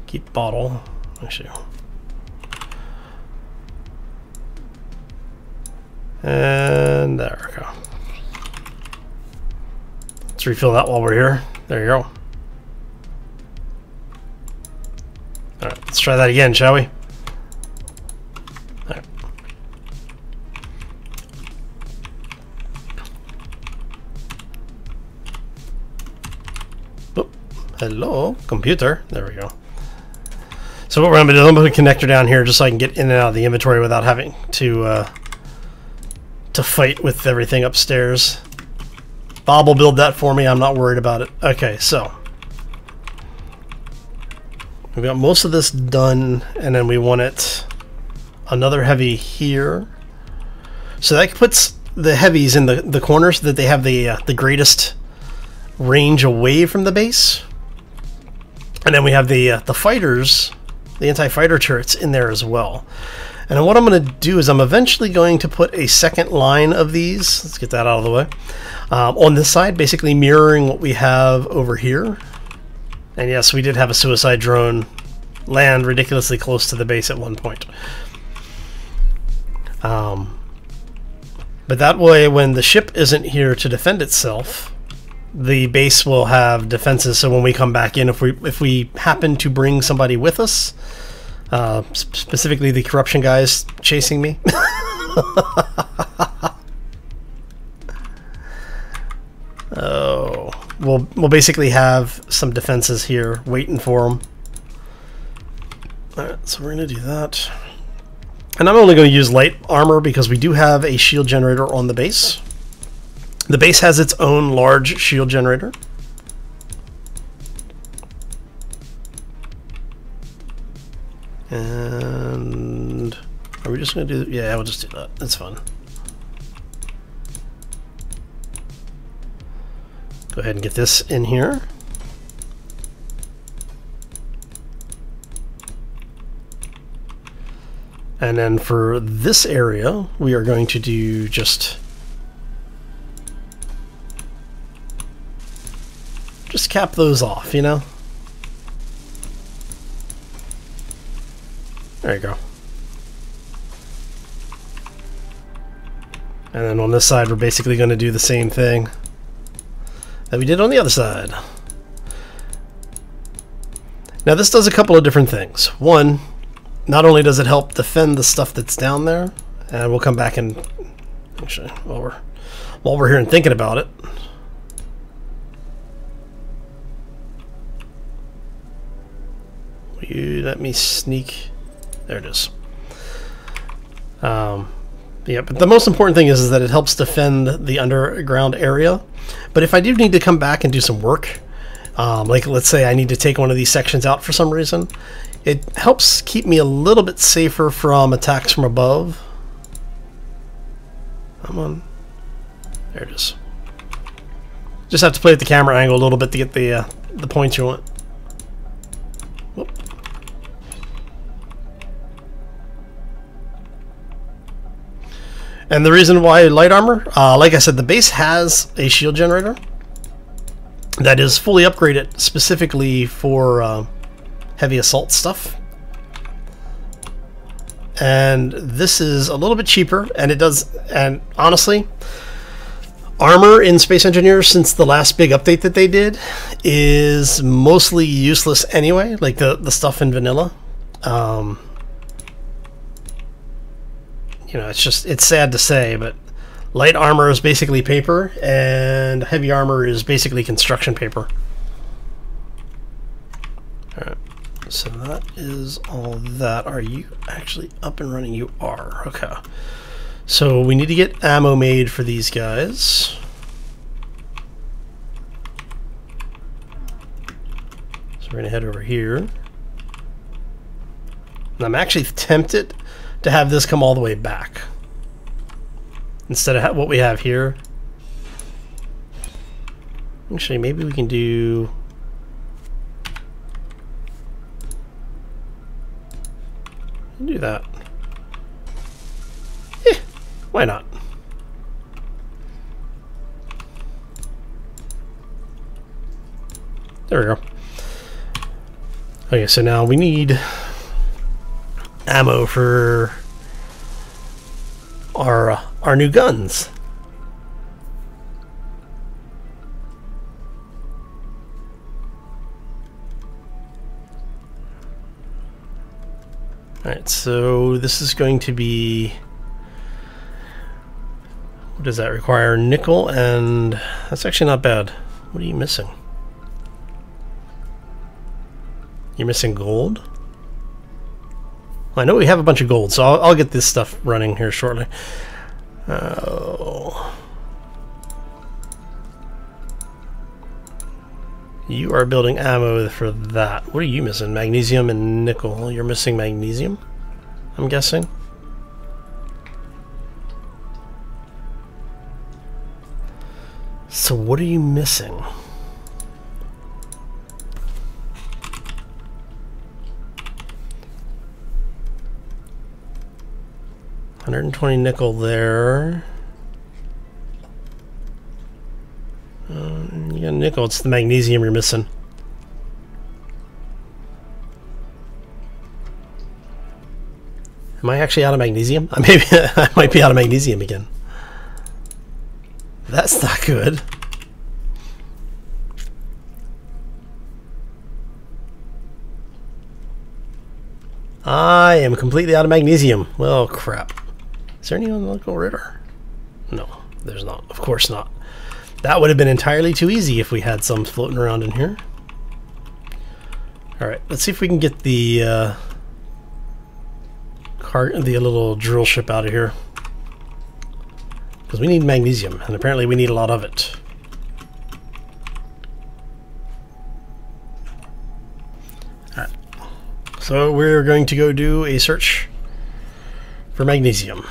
A: Keep bottle. Actually. And there we go. Let's refill that while we're here. There you go. Alright, let's try that again, shall we? Alright. Oh, hello, computer. There we go. So what we're going to do, I'm going to put a connector down here just so I can get in and out of the inventory without having to fight with everything upstairs. Bob will build that for me. I'm not worried about it. Okay, so we've got most of this done, and then we want it another heavy here. So that puts the heavies in the corners so that they have the greatest range away from the base. And then we have the fighters, the anti-fighter turrets in there as well. And what I'm going to do is I'm eventually going to put a second line of these. Let's get that out of the way. On this side, basically mirroring what we have over here. And yes, we did have a suicide drone land ridiculously close to the base at one point. But that way, when the ship isn't here to defend itself, the base will have defenses. So when we come back in, if we happen to bring somebody with us, specifically the corruption guys chasing me, oh, we'll basically have some defenses here waiting for them. Alright, so we're going to do that. And I'm only going to use light armor because we do have a shield generator on the base. The base has its own large shield generator. And are we just going to do... Yeah, we'll just do that. That's fun. Go ahead and get this in here. And then for this area, we are going to do just cap those off, you know? There you go. And then on this side, we're basically going to do the same thing that we did on the other side. Now this does a couple of different things. One, not only does it help defend the stuff that's down there, and we'll come back and actually while we're here and thinking about it. Will you let me sneak? There it is. Yeah, but the most important thing is that it helps defend the underground area. But if I do need to come back and do some work, like let's say I need to take one of these sections out for some reason, it helps keep me a little bit safer from attacks from above. Come on. There it is. Just have to play with the camera angle a little bit to get the points you want. Whoop. And the reason why light armor, like I said, the base has a shield generator that is fully upgraded specifically for heavy assault stuff. And this is a little bit cheaper, and it does, and honestly, armor in Space Engineers since the last big update that they did is mostly useless anyway, like the stuff in vanilla. You know, it's sad to say, but light armor is basically paper, and heavy armor is basically construction paper. Alright, so that is all that. Are you actually up and running? You are. Okay. So we need to get ammo made for these guys. So we're going to head over here. And I'm actually tempted to have this come all the way back instead of what we have here. Actually, maybe we can do that. Why not? There we go. Okay, so now we need ammo for our our new guns. Alright, so this is going to be... What does that require? Nickel, and that's actually not bad. What are you missing? You're missing gold? Well, I know we have a bunch of gold, so I'll get this stuff running here shortly. Oh. You are building ammo for that. What are you missing? Magnesium and nickel. You're missing magnesium, I'm guessing. So what are you missing? $120 nickel there. You got nickel, it's the magnesium you're missing. Am I actually out of magnesium? Maybe I might be out of magnesium again. That's not good. I am completely out of magnesium. Well, crap. Is there any on the local radar? No, there's not. Of course not. That would have been entirely too easy if we had some floating around in here. Alright, let's see if we can get the little drill ship out of here. Because we need magnesium, and apparently we need a lot of it. Alright, so we're going to go do a search for magnesium.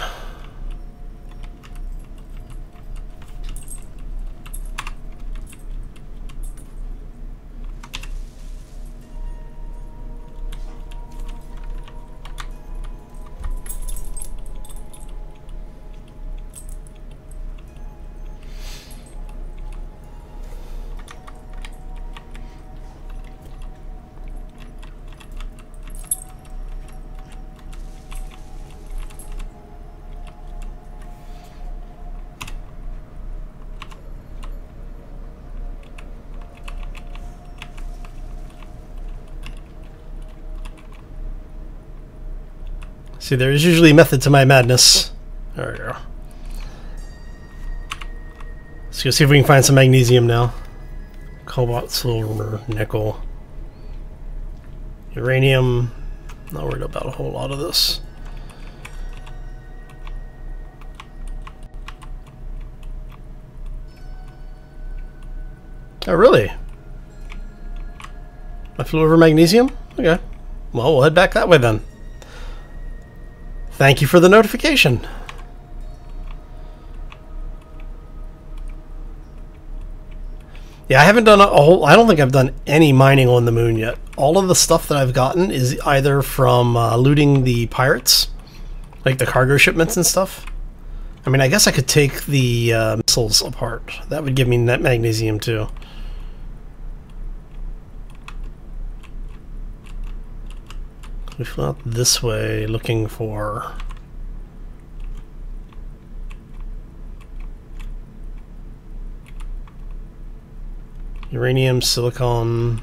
A: See, there's usually a method to my madness. There we go. Let's go see if we can find some magnesium now. Cobalt, silver, nickel, uranium. Not worried about a whole lot of this. Oh, really? I flew over magnesium? Okay. Well, we'll head back that way then. Thank you for the notification. Yeah, I haven't done a whole... I don't think I've done any mining on the moon yet. All of the stuff that I've gotten is either from looting the pirates, like the cargo shipments and stuff. I mean, I guess I could take the missiles apart. That would give me net magnesium too. We flew out this way looking for... uranium, silicon...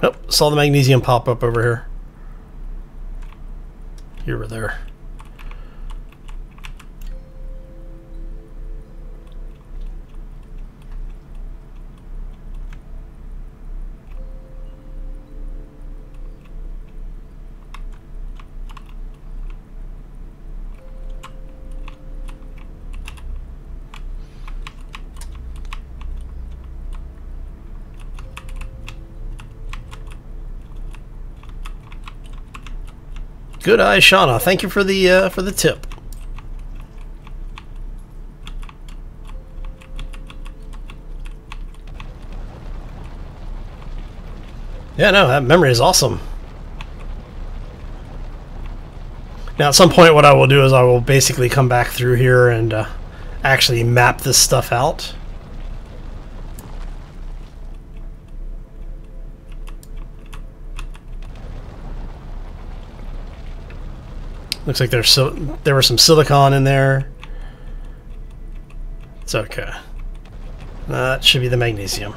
A: Oh, saw the magnesium pop up over here. You were there. Good eye, Shauna. Thank you for the tip. Yeah, no, that memory is awesome. Now, at some point, what I will do is I will basically come back through here and actually map this stuff out. Looks like there was some silicon in there. It's okay. That should be the magnesium.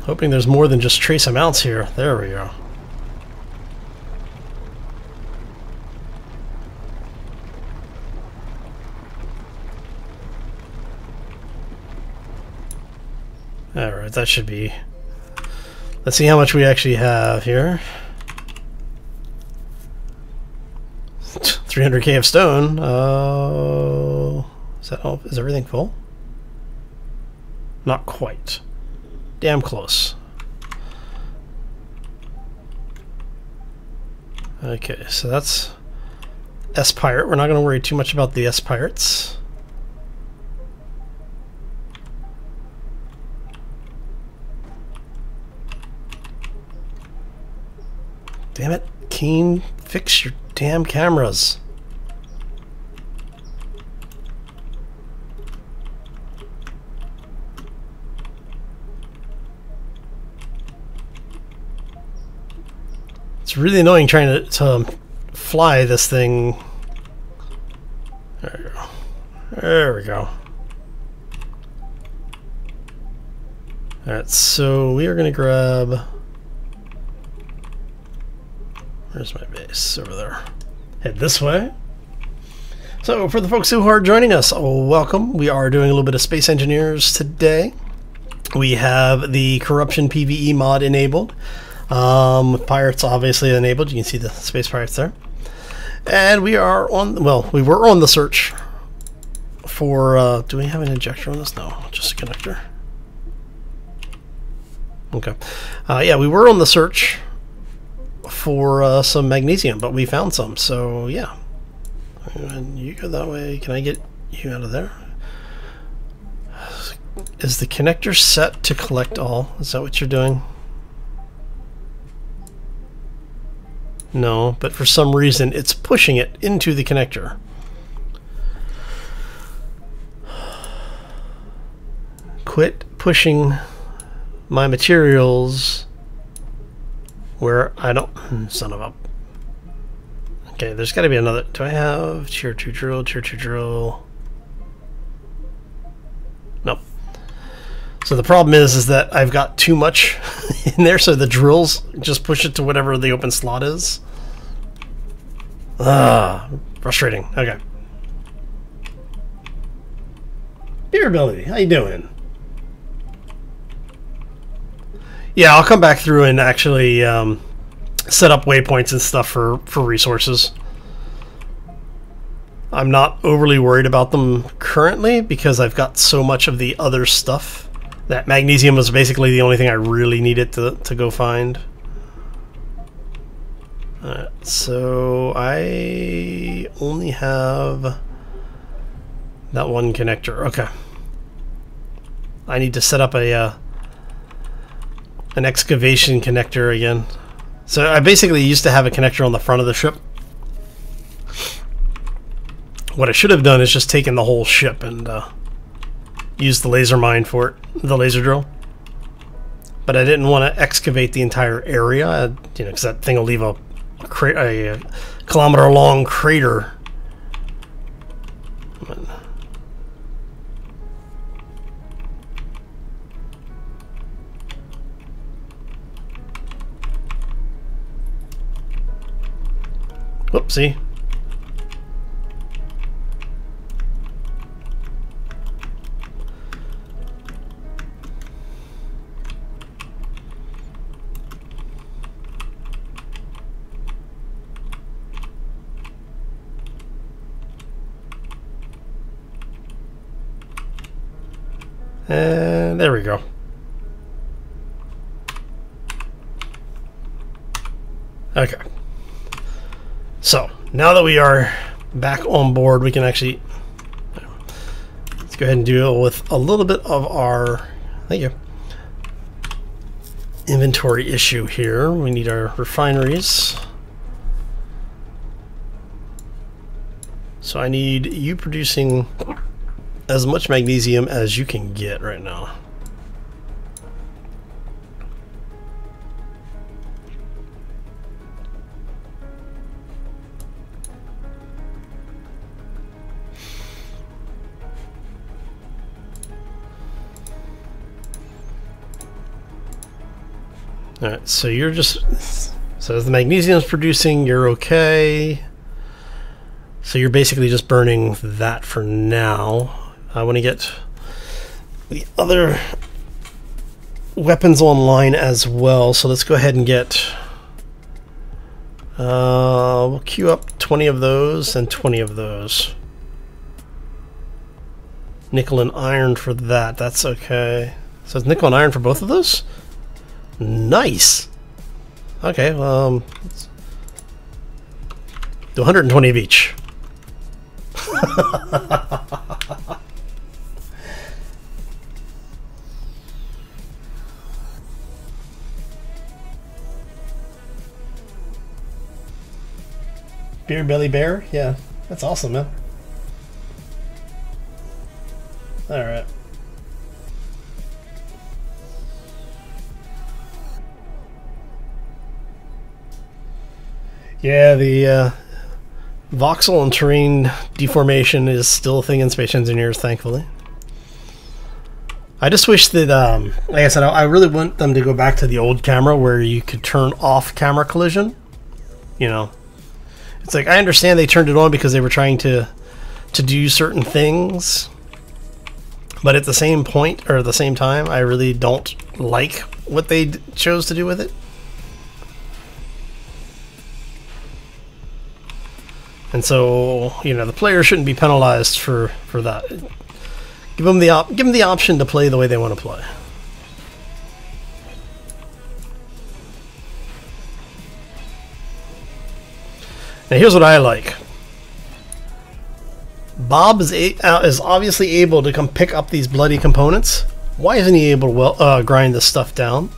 A: Hoping there's more than just trace amounts here. There we go. Alright, that should be... Let's see how much we actually have here. 300k of stone. Is that all? Is everything full? Not quite. Damn close. Okay, so that's S-Pirate. We're not going to worry too much about the S-Pirates. Damn it, Keen, fix your damn cameras. It's really annoying trying to fly this thing. There we go. There we go. Alright, so we are going to grab... Where's my base? Over there. Head this way. So, for the folks who are joining us, welcome. We are doing a little bit of Space Engineers today. We have the Corruption PvE mod enabled. With Pirates obviously enabled. You can see the Space Pirates there. And we are on, well, we were on the search for, do we have an injector on this? No, just a connector. Okay. Yeah, we were on the search for some magnesium, but we found some, so yeah. And you go that way. Can I get you out of there? Is the connector set to collect all? Is that what you're doing? No, but for some reason it's pushing it into the connector. Quit pushing my materials where I don't... Son of a... Okay, there's got to be another... Do I have tier 2 drill, tier 2 drill? Nope. So the problem is that I've got too much in there, so the drills just push it to whatever the open slot is. Ah, frustrating. Okay. Beerability, how you doing? Yeah, I'll come back through and actually set up waypoints and stuff for resources. I'm not overly worried about them currently because I've got so much of the other stuff. That magnesium was basically the only thing I really needed to go find. So I only have that one connector. Okay. I need to set up a an excavation connector again. So I basically used to have a connector on the front of the ship. What I should have done is just taken the whole ship and used the laser mine for it, the laser drill. But I didn't want to excavate the entire area, you know, because that thing will leave a kilometer-long crater. Whoopsie. And there we go. Okay. So, now that we are back on board, we can actually... Let's go ahead and deal with a little bit of our... Thank you. Inventory issue here. We need our refineries. So I need you producing as much magnesium as you can get right now. Alright, so you're just... So as the magnesium is producing, you're okay. So you're basically just burning that for now. I want to get the other weapons online as well. So let's go ahead and get... we'll queue up 20 of those and 20 of those. Nickel and iron for that. That's okay. So it's nickel and iron for both of those? Nice. Okay, let's do 120 of each. Beer Belly Bear? Yeah, that's awesome, man. Alright. Yeah, the voxel and terrain deformation is still a thing in Space Engineers, thankfully. I just wish that, like I said, I really want them to go back to the old camera where you could turn off camera collision. You know, it's like, I understand they turned it on because they were trying to do certain things, but at the same point, or at the same time, I really don't like what they chose to do with it. And so, you know, the player shouldn't be penalized for that. Give them the option to play the way they want to play. Now here's what I like. Bob is obviously able to come pick up these bloody components. Why isn't he able to grind this stuff down?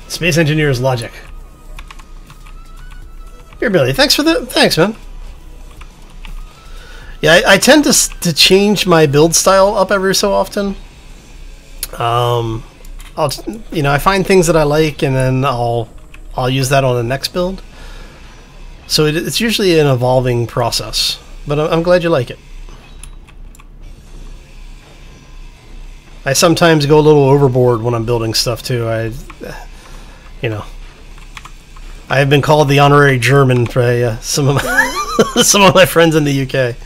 A: Space Engineers logic. Here, Billy. Thanks, man. Yeah, I tend to change my build style up every so often. I find things that I like, and then I'll use that on the next build. So it's usually an evolving process. But I'm glad you like it. I sometimes go a little overboard when I'm building stuff too. You know, I have been called the honorary German by some of my friends in the UK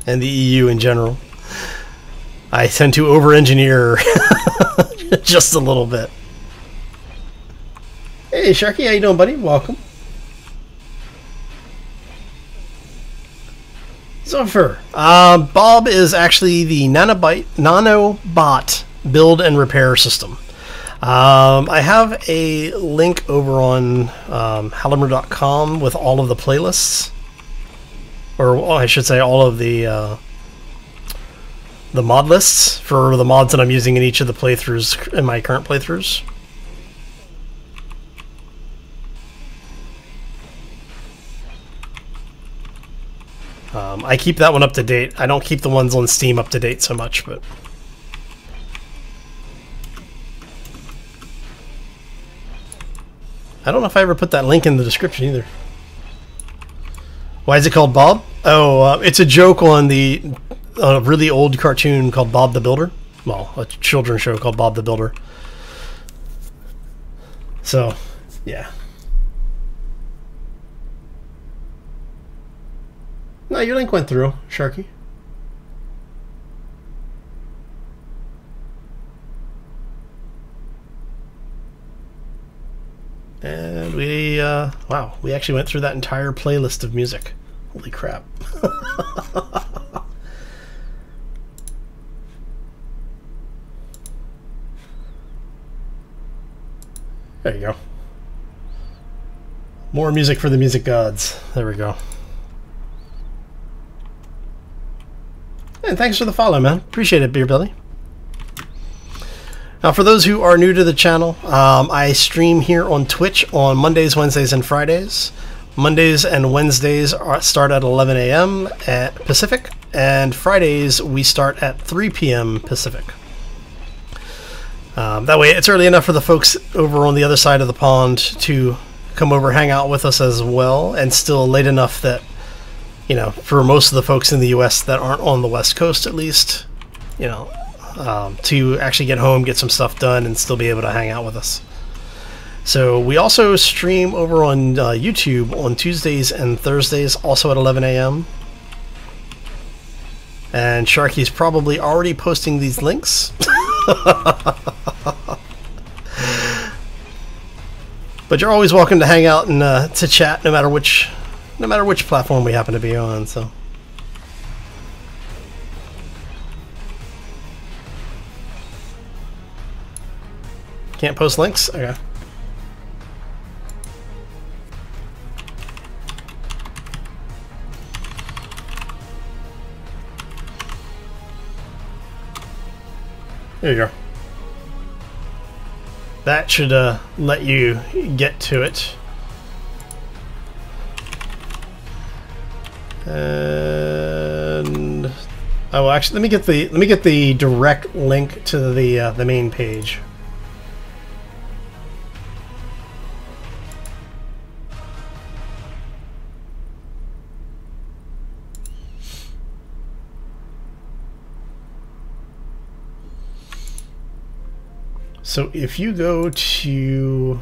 A: and the EU in general. I tend to over-engineer just a little bit. Hey, Sharky, how you doing, buddy? Welcome. Zoffer. Bob is actually the nanobot build and repair system. I have a link over on Halimer.com with all of the playlists, or I should say all of the mod lists for the mods that I'm using in each of the playthroughs, in my current playthroughs. I keep that one up to date. I don't keep the ones on Steam up to date so much, but... I don't know if I ever put that link in the description either. Why is it called Bob? Oh, it's a joke on the really old cartoon called Bob the Builder. Well, a children's show called Bob the Builder. So, yeah. No, your link went through, Sharky. And we, wow, we actually went through that entire playlist of music. Holy crap. There you go. More music for the music gods. There we go. And thanks for the follow, man. Appreciate it, Beer Belly. Now, for those who are new to the channel, I stream here on Twitch on Mondays, Wednesdays, and Fridays. Mondays and Wednesdays start at 11 a.m. at Pacific, and Fridays we start at 3 p.m. Pacific. That way it's early enough for the folks over on the other side of the pond to come over, hang out with us as well, and still late enough that, you know, for most of the folks in the US that aren't on the West Coast at least, you know, to actually get home, get some stuff done, and still be able to hang out with us. So we also stream over on YouTube on Tuesdays and Thursdays, also at 11 a.m. And Sharky's probably already posting these links. But you're always welcome to hang out and to chat, no matter which platform we happen to be on. So. Can't post links? Okay. There you go. That should let you get to it. And oh, actually, let me get the direct link to the main page. So if you go to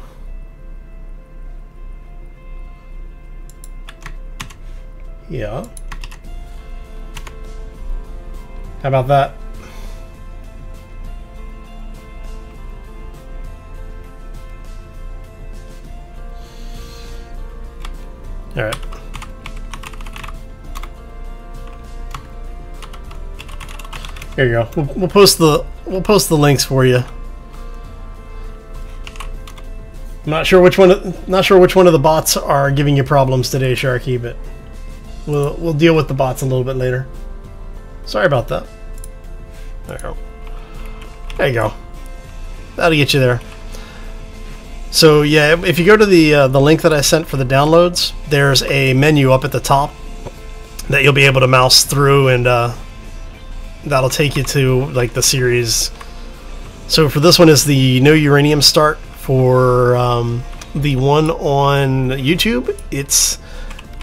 A: yeah, how about that? All right. Here you go. We'll post the links for you. I'm not sure which one of the bots are giving you problems today, Sharky, but we'll deal with the bots a little bit later. Sorry about that. There you go. There you go. That'll get you there. So yeah, if you go to the link that I sent for the downloads, there's a menu up at the top that you'll be able to mouse through, and that'll take you to like the series. So for this one is the No Uranium Start. For the one on YouTube, it's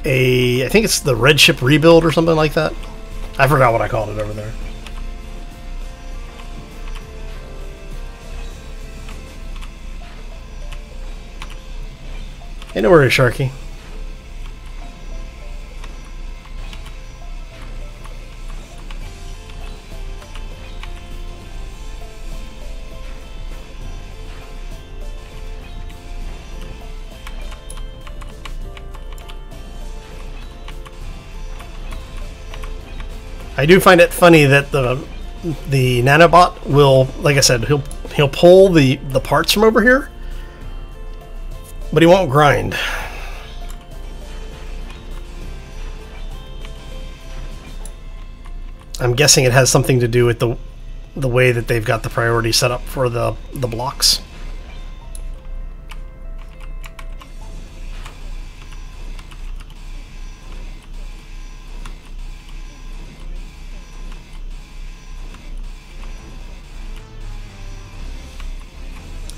A: I think it's the Red Ship Rebuild or something like that. I forgot what I called it over there. Hey, no worries, Sharky. I do find it funny that the nanobot will, like I said, he'll pull the parts from over here, but he won't grind. I'm guessing it has something to do with the way that they've got the priority set up for the blocks.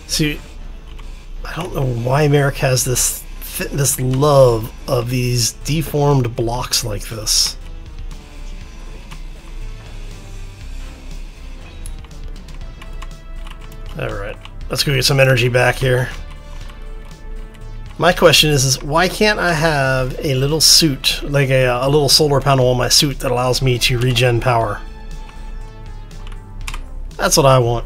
A: See, I don't know why Merrick has this love of these deformed blocks like this. Alright, let's go get some energy back here. My question is why can't I have a little suit, like a little solar panel on my suit that allows me to regen power? That's what I want.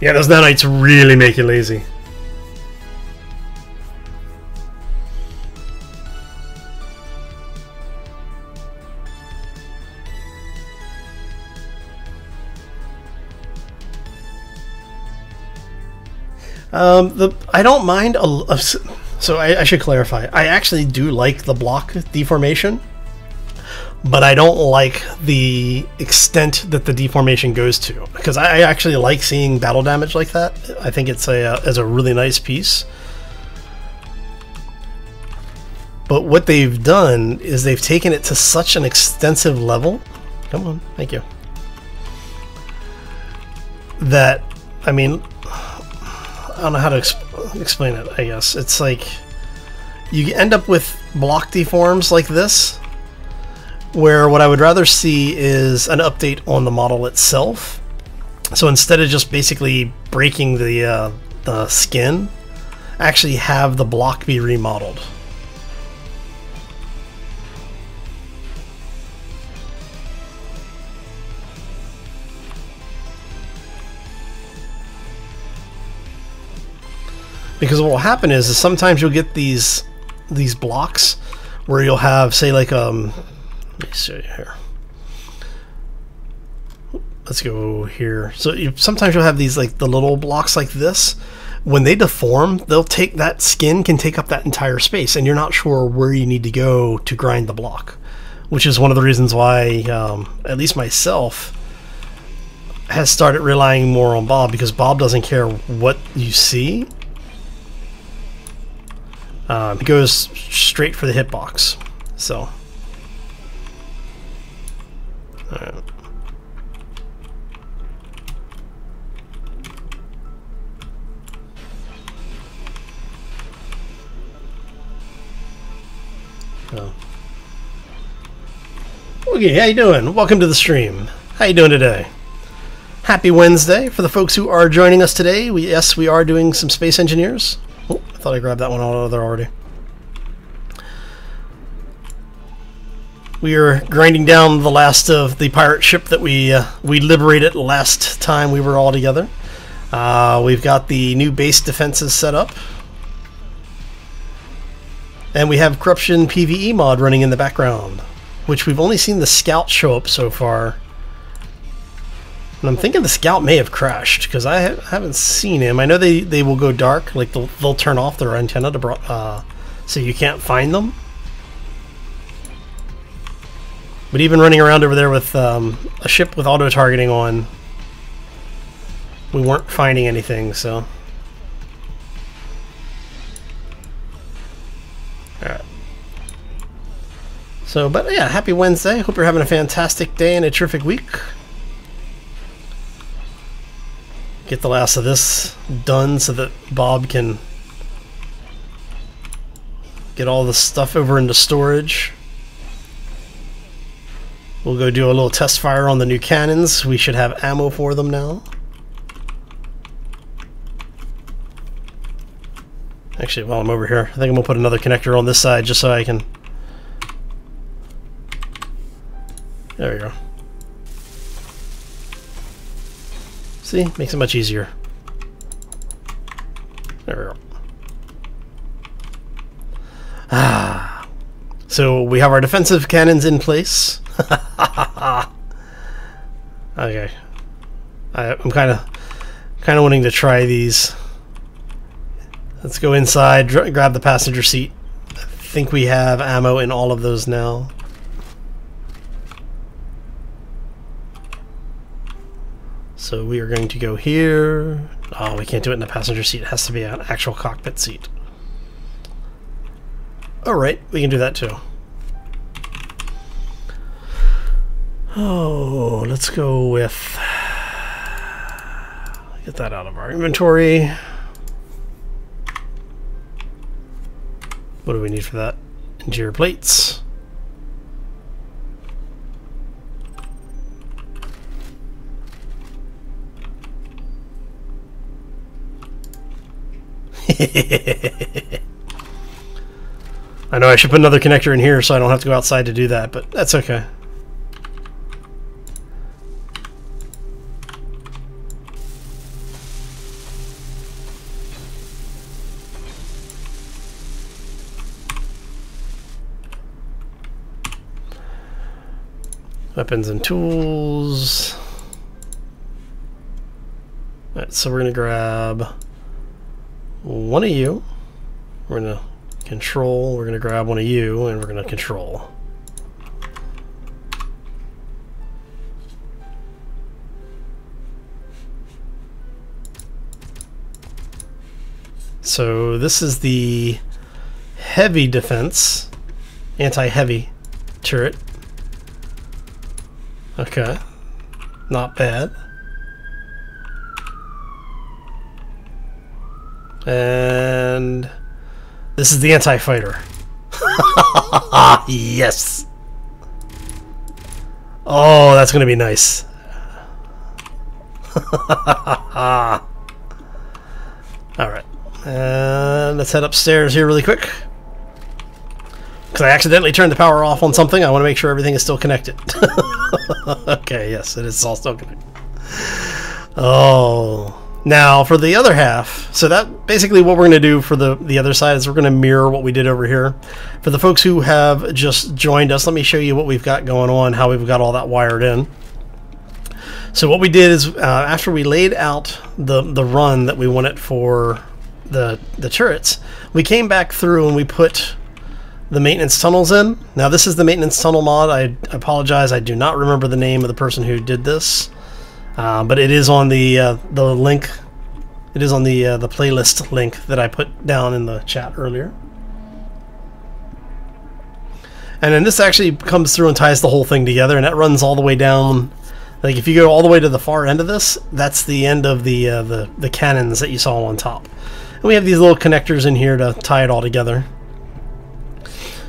A: Yeah, those nanites really make you lazy. I don't mind so I should clarify. I actually do like the block deformation, but I don't like the extent that the deformation goes to, because I actually like seeing battle damage like that. I think it's a really nice piece. But what they've done is they've taken it to such an extensive level. Come on, thank you. That, I mean, I don't know how to explain it, I guess. It's like you end up with block deforms like this, where what I would rather see is an update on the model itself. So instead of just basically breaking the skin, actually have the block be remodeled. Because what will happen is sometimes you'll get these blocks where you'll have, say, like let me show you here. Let's go here. So sometimes you'll have these, like the little blocks like this. When they deform, they'll take that skin can take up that entire space, and you're not sure where you need to go to grind the block, which is one of the reasons why, at least myself, has started relying more on Bob, because Bob doesn't care what you see. He goes straight for the hitbox. So, all right. Oh. Okay, how you doing? Welcome to the stream. How you doing today? Happy Wednesday for the folks who are joining us today. Yes, we are doing some Space Engineers. Oh, I thought I grabbed that one out of there already. We are grinding down the last of the pirate ship that we liberated last time we were all together. We've got the new base defenses set up. And we have Corruption PvE mod running in the background, which we've only seen the Scout show up so far. And I'm thinking the Scout may have crashed, because I haven't seen him. I know they will go dark, like they'll turn off their antenna to so you can't find them. But even running around over there with a ship with auto-targeting on, we weren't finding anything, so... Alright. So, but yeah, happy Wednesday. Hope you're having a fantastic day and a terrific week. Get the last of this done so that Bob can get all the stuff over into storage. We'll go do a little test fire on the new cannons. We should have ammo for them now. Actually, while I'm over here, I think I'm going to put another connector on this side just so I can... There we go. See? Makes it much easier. There we go. Ah. So we have our defensive cannons in place. Okay. I'm kind of wanting to try these. Let's go inside, grab the passenger seat. I think we have ammo in all of those now. So we are going to go here. Oh, we can't do it in the passenger seat. It has to be an actual cockpit seat. Alright, we can do that too. Oh, let's go with... Get that out of our inventory. What do we need for that? Interior plates. I know I should put another connector in here so I don't have to go outside to do that, but that's okay. Weapons and tools. Alright, so we're going to grab one of you. We're going to control. We're going to grab one of you, and we're going to control. So this is the heavy defense. anti-heavy turret. Okay, not bad. And this is the anti-fighter. Yes. Oh, that's gonna be nice. Alright, and let's head upstairs here really quick, because I accidentally turned the power off on something. I want to make sure everything is still connected. Okay, yes, it is all still connected. Oh, now for the other half, so that basically what we're going to do for the other side is we're going to mirror what we did over here. For the folks who have just joined us, let me show you what we've got going on, how we've got all that wired in. So what we did is after we laid out the run that we wanted for the turrets, we came back through and we put the maintenance tunnels in. Now this is the maintenance tunnel mod. I apologize, I do not remember the name of the person who did this, but it is on the link. It is on the playlist link that I put down in the chat earlier. And then this actually comes through and ties the whole thing together, and that runs all the way down. Like if you go all the way to the far end of this, that's the end of the cannons that you saw on top. And we have these little connectors in here to tie it all together.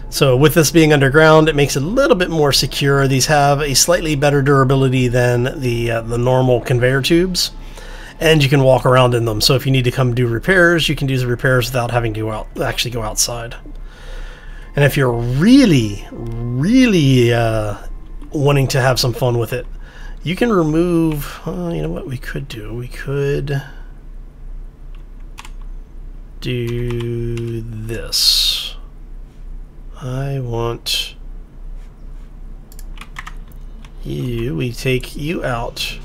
A: So with this being underground, it makes it a little bit more secure. These have a slightly better durability than the normal conveyor tubes, and you can walk around in them. So if you need to come do repairs, you can do the repairs without having to actually go outside. And if you're really wanting to have some fun with it, you can remove, you know what we could do? We could do this. I want you, we take you out.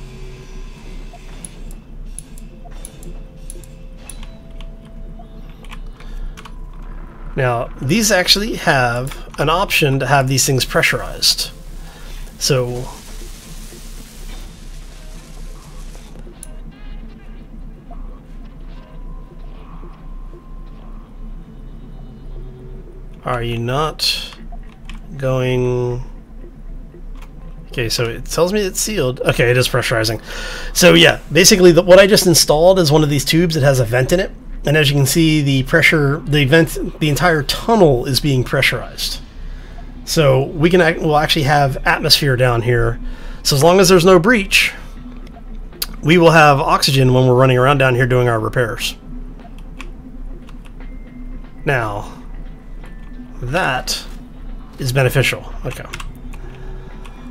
A: Now, these actually have an option to have these things pressurized. So are you not going? Okay, so it tells me it's sealed. Okay, it is pressurizing. So yeah, basically what I just installed is one of these tubes. It has a vent in it, and as you can see, the pressure, the vent, the entire tunnel is being pressurized. So we'll actually have atmosphere down here. So as long as there's no breach, we will have oxygen when we're running around down here doing our repairs. Now, that is beneficial. Okay.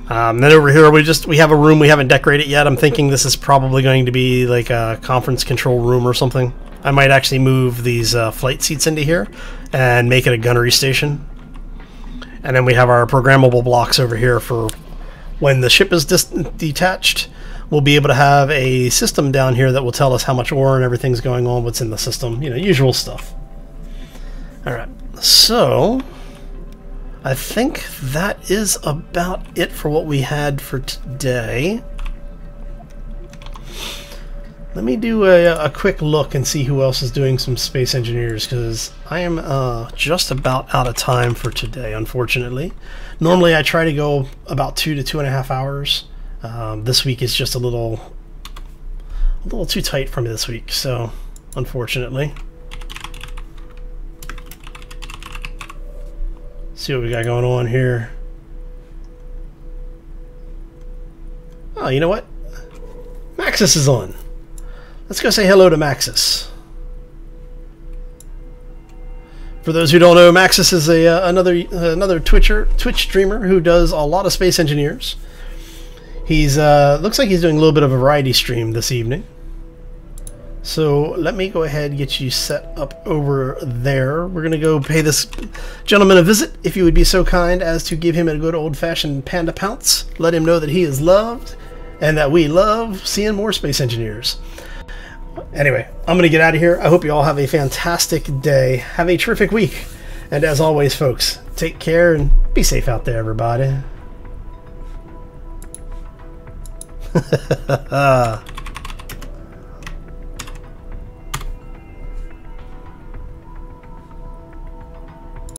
A: Then over here we have a room we haven't decorated yet. I'm thinking this is probably going to be like a conference control room or something. I might actually move these flight seats into here and make it a gunnery station. And then we have our programmable blocks over here for when the ship is detached. We'll be able to have a system down here that will tell us how much ore and everything's going on, what's in the system, you know, usual stuff. Alright, so I think that is about it for what we had for today. Let me do a quick look and see who else is doing some space engineers, because I am just about out of time for today, unfortunately. Normally I try to go about 2 to 2.5 hours. This week is just a little too tight for me this week, so unfortunately. See what we got going on here. Oh, you know what? Maxis is on. Let's go say hello to Maxis. For those who don't know, Maxis is another Twitch streamer who does a lot of space engineers. He's looks like he's doing a little bit of a variety stream this evening. So let me go ahead and get you set up over there. We're gonna go pay this gentleman a visit, if you would be so kind as to give him a good old-fashioned panda pounce. Let him know that he is loved and that we love seeing more space engineers. Anyway, I'm gonna get out of here. I hope you all have a fantastic day. Have a terrific week. And as always, folks, take care and be safe out there, everybody.